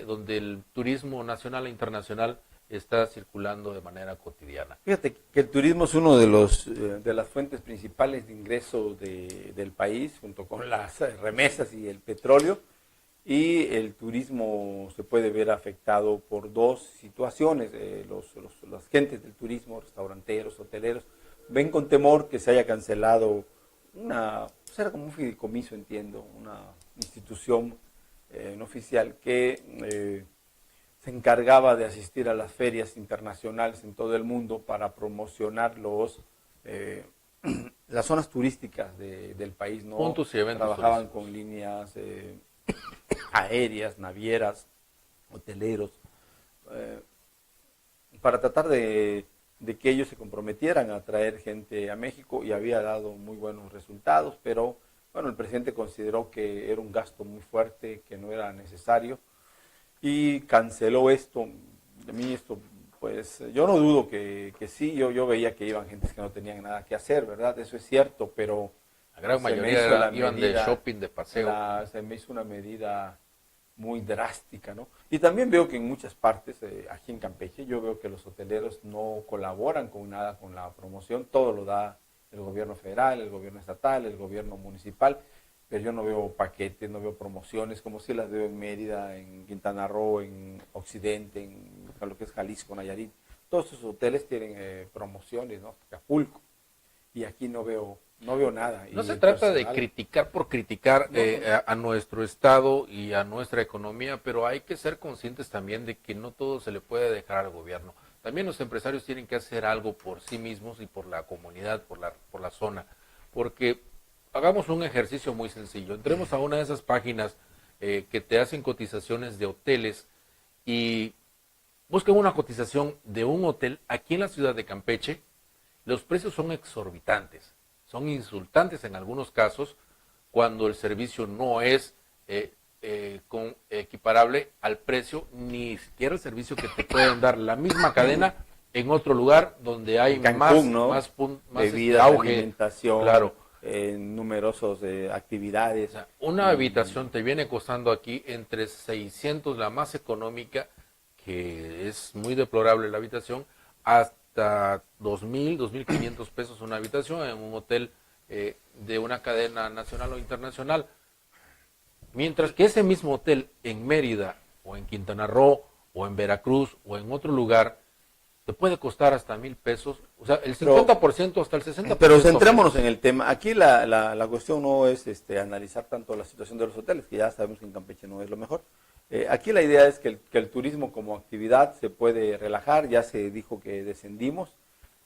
donde el turismo nacional e internacional está circulando de manera cotidiana. Fíjate que el turismo es uno de las fuentes principales de ingreso del país, junto con las remesas y el petróleo, y el turismo se puede ver afectado por dos situaciones. Las gentes del turismo, restauranteros, hoteleros, ven con temor que se haya cancelado era como un fideicomiso, entiendo, una institución no oficial que se encargaba de asistir a las ferias internacionales en todo el mundo para promocionar las zonas turísticas del país, ¿no? Puntos y eventos Trabajaban turísticos con líneas aéreas, navieras, hoteleros, para tratar de que ellos se comprometieran a traer gente a México, y había dado muy buenos resultados, pero bueno, el presidente consideró que era un gasto muy fuerte, que no era necesario, y canceló esto. A mí esto, pues, yo no dudo que sí, yo veía que iban gentes que no tenían nada que hacer, ¿verdad? Eso es cierto, pero la gran se me mayoría hizo la iban de medida, shopping, de paseo. se me hizo una medida muy drástica, ¿no? Y también veo que en muchas partes, aquí en Campeche, yo veo que los hoteleros no colaboran con nada con la promoción, todo lo da el gobierno federal, el gobierno estatal, el gobierno municipal, pero yo no veo paquetes, no veo promociones, como si las veo en Mérida, en Quintana Roo, en Occidente, en lo que es Jalisco, Nayarit. Todos esos hoteles tienen promociones, ¿no? Acapulco. Y aquí no veo nada. No Y se trata de personal, criticar por criticar No. a nuestro Estado y a nuestra economía, pero hay que ser conscientes también de que no todo se le puede dejar al gobierno. También los empresarios tienen que hacer algo por sí mismos y por la comunidad, por la zona. Porque hagamos un ejercicio muy sencillo. Entremos a una de esas páginas que te hacen cotizaciones de hoteles y busquen una cotización de un hotel aquí en la ciudad de Campeche. Los precios son exorbitantes, son insultantes en algunos casos cuando el servicio no es equiparable al precio, ni siquiera el servicio que te pueden dar la misma cadena en otro lugar donde hay Cancún, ¿no? más Bebidas, auge, alimentación, claro. Numerosos actividades. O sea, una habitación te viene costando aquí entre 600, la más económica, que es muy deplorable la habitación, hasta 2,000, 2,500 pesos una habitación en un hotel de una cadena nacional o internacional. Mientras que ese mismo hotel en Mérida o en Quintana Roo o en Veracruz o en otro lugar te puede costar hasta 1,000 pesos, o sea, el Pero- 50% hasta el 60%. Pero centrémonos en el tema. Aquí la cuestión no es analizar tanto la situación de los hoteles, que ya sabemos que en Campeche no es lo mejor. Aquí la idea es que el turismo como actividad se puede relajar. Ya se dijo que descendimos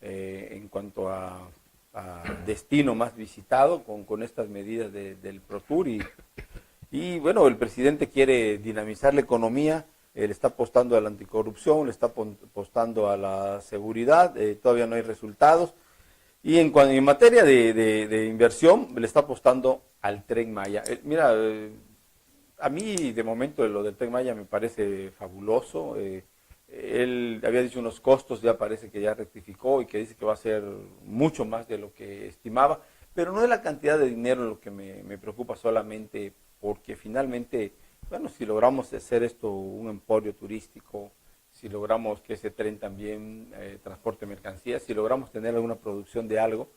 en cuanto a destino más visitado con estas medidas del ProTour. Y bueno, el presidente quiere dinamizar la economía. Le está apostando a la anticorrupción, le está apostando a la seguridad. Todavía no hay resultados. Y en materia de inversión, le está apostando al Tren Maya. Mira, a mí de momento lo del Tren Maya me parece fabuloso. Él había dicho unos costos, ya parece que ya rectificó y que dice que va a ser mucho más de lo que estimaba. Pero no es la cantidad de dinero lo que me preocupa solamente, porque finalmente, bueno, si logramos hacer esto un emporio turístico, si logramos que ese tren también transporte mercancías, si logramos tener alguna producción de algo,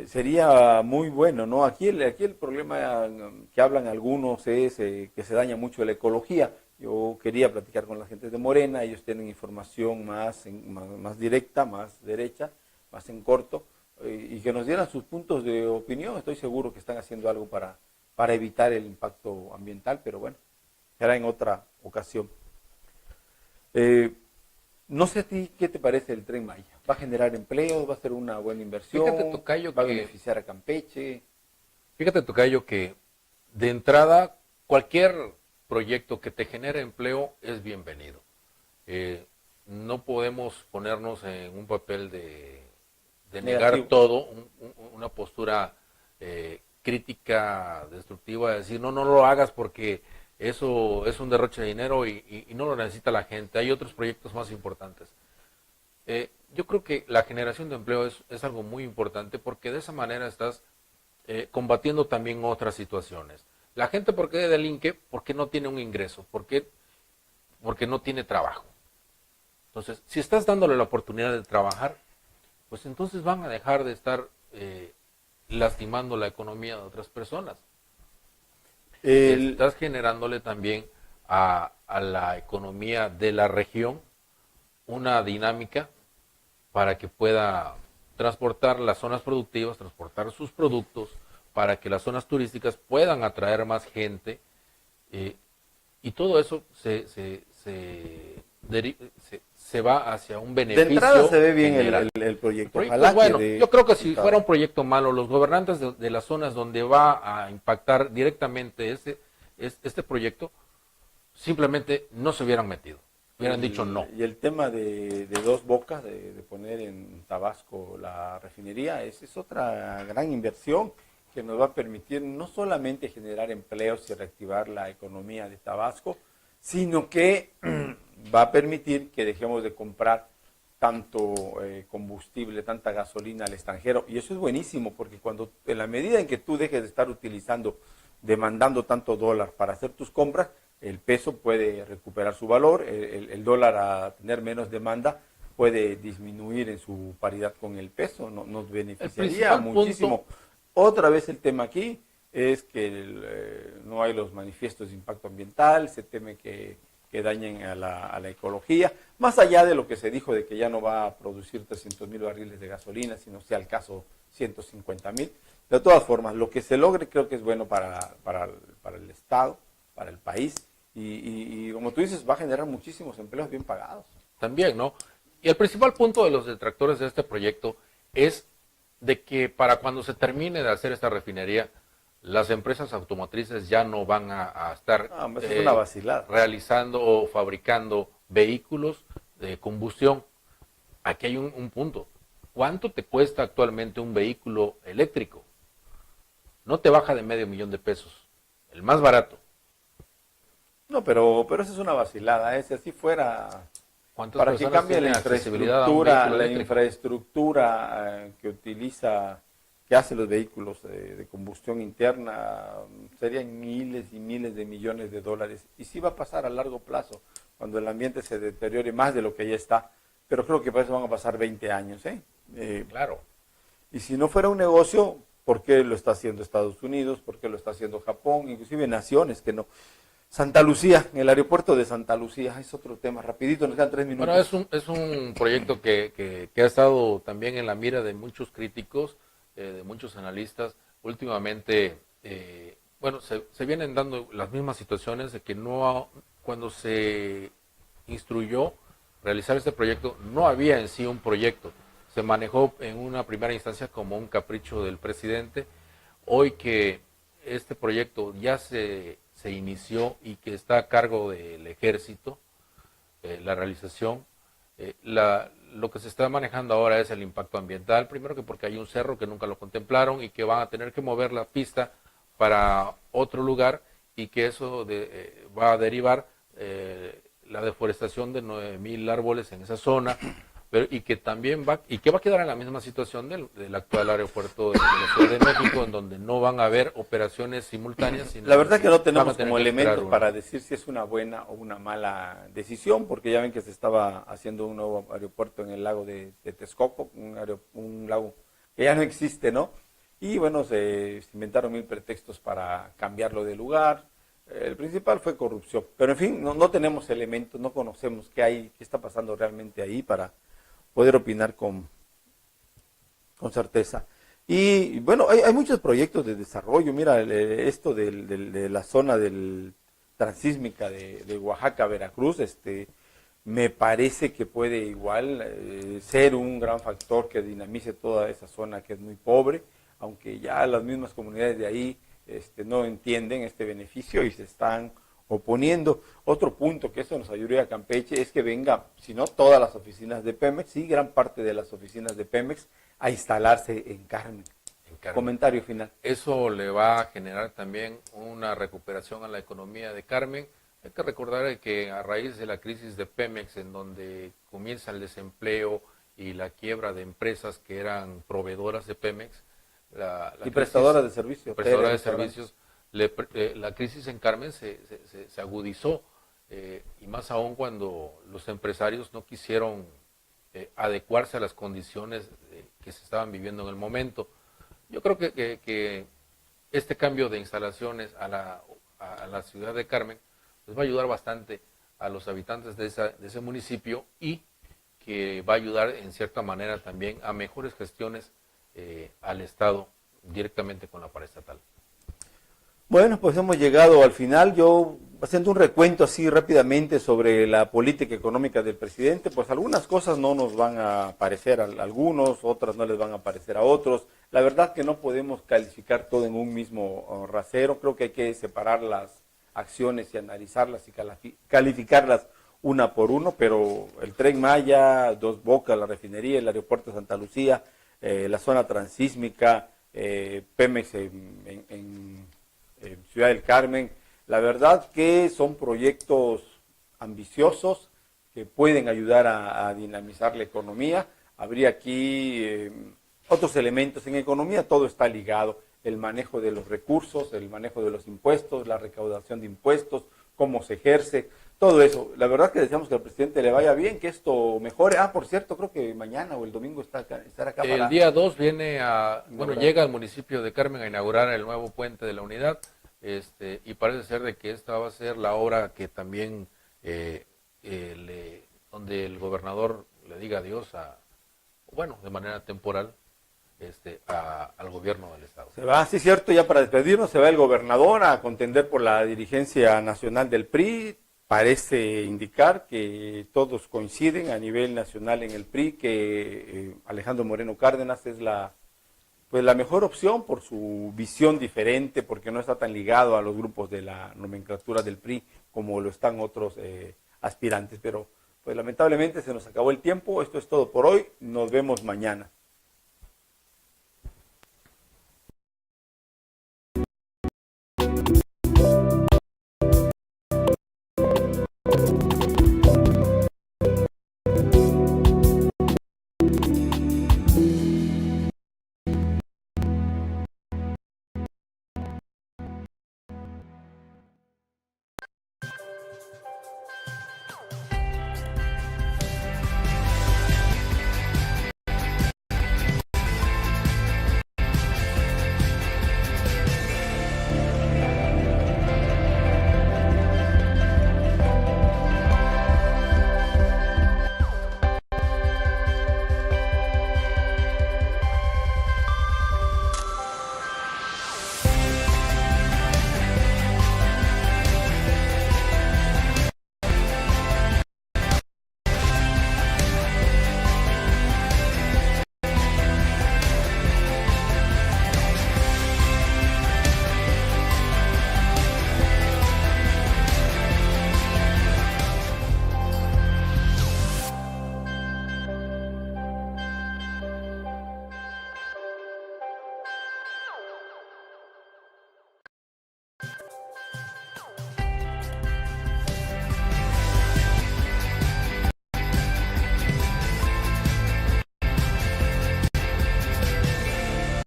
sería muy bueno, ¿no? Aquí el problema que hablan algunos es que se daña mucho la ecología. Yo quería platicar con la gente de Morena, ellos tienen información más directa, más derecha, más en corto, y que nos dieran sus puntos de opinión. Estoy seguro que están haciendo algo para evitar el impacto ambiental, pero bueno, será en otra ocasión. No sé a ti qué te parece el Tren Maya. ¿Va a generar empleos? ¿Va a ser una buena inversión? Fíjate, tocayo, ¿Va a que beneficiar a Campeche? Fíjate, tocayo, que de entrada cualquier proyecto que te genere empleo es bienvenido. No podemos ponernos en un papel de negar Negativo. todo, una postura crítica, destructiva, de decir, no, no lo hagas porque eso es un derroche de dinero y no lo necesita la gente. Hay otros proyectos más importantes. Yo creo que la generación de empleo es algo muy importante, porque de esa manera estás combatiendo también otras situaciones. La gente, ¿por qué delinque? Porque no tiene un ingreso, porque no tiene trabajo. Entonces, si estás dándole la oportunidad de trabajar, pues entonces van a dejar de estar lastimando la economía de otras personas. Estás generándole también a la economía de la región una dinámica para que pueda transportar las zonas productivas, transportar sus productos, para que las zonas turísticas puedan atraer más gente, y todo eso se va hacia un beneficio. De entrada se ve bien general. el proyecto. Proyecto Ojalá bueno. que Yo creo que si fuera un proyecto malo, los gobernantes de las zonas donde va a impactar directamente este proyecto, simplemente no se hubieran metido. Hubieran dicho no. Y el tema de Dos Bocas, de poner en Tabasco la refinería, es otra gran inversión que nos va a permitir no solamente generar empleos y reactivar la economía de Tabasco, sino que va a permitir que dejemos de comprar tanto combustible, tanta gasolina al extranjero. Y eso es buenísimo, porque en la medida en que tú dejes de estar demandando tanto dólar para hacer tus compras, el peso puede recuperar su valor, el dólar, a tener menos demanda, puede disminuir en su paridad con el peso. Nos beneficiaría muchísimo. Otra vez el tema aquí es que no hay los manifiestos de impacto ambiental, se teme que dañen a la ecología, más allá de lo que se dijo de que ya no va a producir 300,000 barriles de gasolina, sino sea al caso 150,000. De todas formas, lo que se logre creo que es bueno para el Estado, para el país, y como tú dices, va a generar muchísimos empleos bien pagados. También, ¿no? Y el principal punto de los detractores de este proyecto es de que para cuando se termine de hacer esta refinería, las empresas automotrices ya no van a estar es una vacilada. realizando o fabricando vehículos de combustión. Aquí hay un punto. ¿Cuánto te cuesta actualmente un vehículo eléctrico? No te baja de $500,000, el más barato. No, pero esa es una vacilada. Si así fuera, para que cambie la infraestructura que hace los vehículos de combustión interna, serían miles y miles de millones de dólares. Y sí va a pasar a largo plazo, cuando el ambiente se deteriore más de lo que ya está. Pero creo que para eso van a pasar 20 años. Claro. Y si no fuera un negocio, ¿por qué lo está haciendo Estados Unidos? ¿Por qué lo está haciendo Japón? Inclusive naciones que no. Santa Lucía, el aeropuerto de Santa Lucía, es otro tema, rapidito, nos quedan 3 minutos. Bueno, es un proyecto que ha estado también en la mira de muchos críticos, de muchos analistas. Últimamente, bueno, se vienen dando las mismas situaciones de que cuando se instruyó realizar este proyecto, no había en sí un proyecto. Se manejó en una primera instancia como un capricho del presidente. Hoy que este proyecto ya se inició y que está a cargo del ejército, la realización, lo que se está manejando ahora es el impacto ambiental, primero que porque hay un cerro que nunca lo contemplaron y que van a tener que mover la pista para otro lugar y que eso va a derivar la deforestación de 9,000 árboles en esa zona, y que también va a quedar en la misma situación del actual aeropuerto de la Ciudad de México, en donde no van a haber operaciones simultáneas. Sino la verdad que no tenemos como elementos elementos para decir si es una buena o una mala decisión, porque ya ven que se estaba haciendo un nuevo aeropuerto en el lago de Texcoco, un lago que ya no existe, ¿no? Y bueno, se inventaron 1000 pretextos para cambiarlo de lugar. El principal fue corrupción, pero en fin, no tenemos elementos, no conocemos qué está pasando realmente ahí para poder opinar con certeza. Y bueno, hay muchos proyectos de desarrollo. Mira, esto de la zona transísmica de Oaxaca, Veracruz, me parece que puede igual ser un gran factor que dinamice toda esa zona que es muy pobre, aunque ya las mismas comunidades de ahí no entienden este beneficio y se están oponiendo. Otro punto que eso nos ayudaría a Campeche es que venga, si no todas las oficinas de Pemex, sí, gran parte de las oficinas de Pemex a instalarse en Carmen. Comentario final. Eso le va a generar también una recuperación a la economía de Carmen. Hay que recordar que a raíz de la crisis de Pemex, en donde comienza el desempleo y la quiebra de empresas que eran proveedoras de Pemex, y prestadoras de servicios. Prestadoras de servicios. La crisis en Carmen se agudizó, y más aún cuando los empresarios no quisieron adecuarse a las condiciones que se estaban viviendo en el momento. Yo creo que este cambio de instalaciones a la ciudad de Carmen pues va a ayudar bastante a los habitantes de ese municipio, y que va a ayudar en cierta manera también a mejores gestiones al Estado directamente con la paraestatal. Bueno, pues hemos llegado al final. Yo, haciendo un recuento así rápidamente sobre la política económica del presidente, pues algunas cosas no nos van a parecer a algunos, otras no les van a parecer a otros. La verdad que no podemos calificar todo en un mismo rasero. Creo que hay que separar las acciones y analizarlas y calificarlas una por uno, pero el Tren Maya, Dos Bocas, la refinería, el aeropuerto de Santa Lucía, la zona transísmica, Pemex en Ciudad del Carmen, la verdad que son proyectos ambiciosos que pueden ayudar a dinamizar la economía. Habría aquí otros elementos. En economía todo está ligado: el manejo de los recursos, el manejo de los impuestos, la recaudación de impuestos, cómo se ejerce, todo eso. La verdad que deseamos que al presidente le vaya bien, que esto mejore. Por cierto, creo que mañana o el domingo estará acá. El día 2 llega al municipio de Carmen a inaugurar el nuevo puente de la Unidad, y parece ser de que esta va a ser la obra que también donde el gobernador le diga adiós de manera temporal al gobierno del Estado. Se va, sí, cierto, ya para despedirnos, se va el gobernador a contender por la dirigencia nacional del PRI. Parece indicar que todos coinciden a nivel nacional en el PRI, que Alejandro Moreno Cárdenas es la mejor opción por su visión diferente, porque no está tan ligado a los grupos de la nomenclatura del PRI como lo están otros aspirantes. Pero pues lamentablemente se nos acabó el tiempo. Esto es todo por hoy. Nos vemos mañana.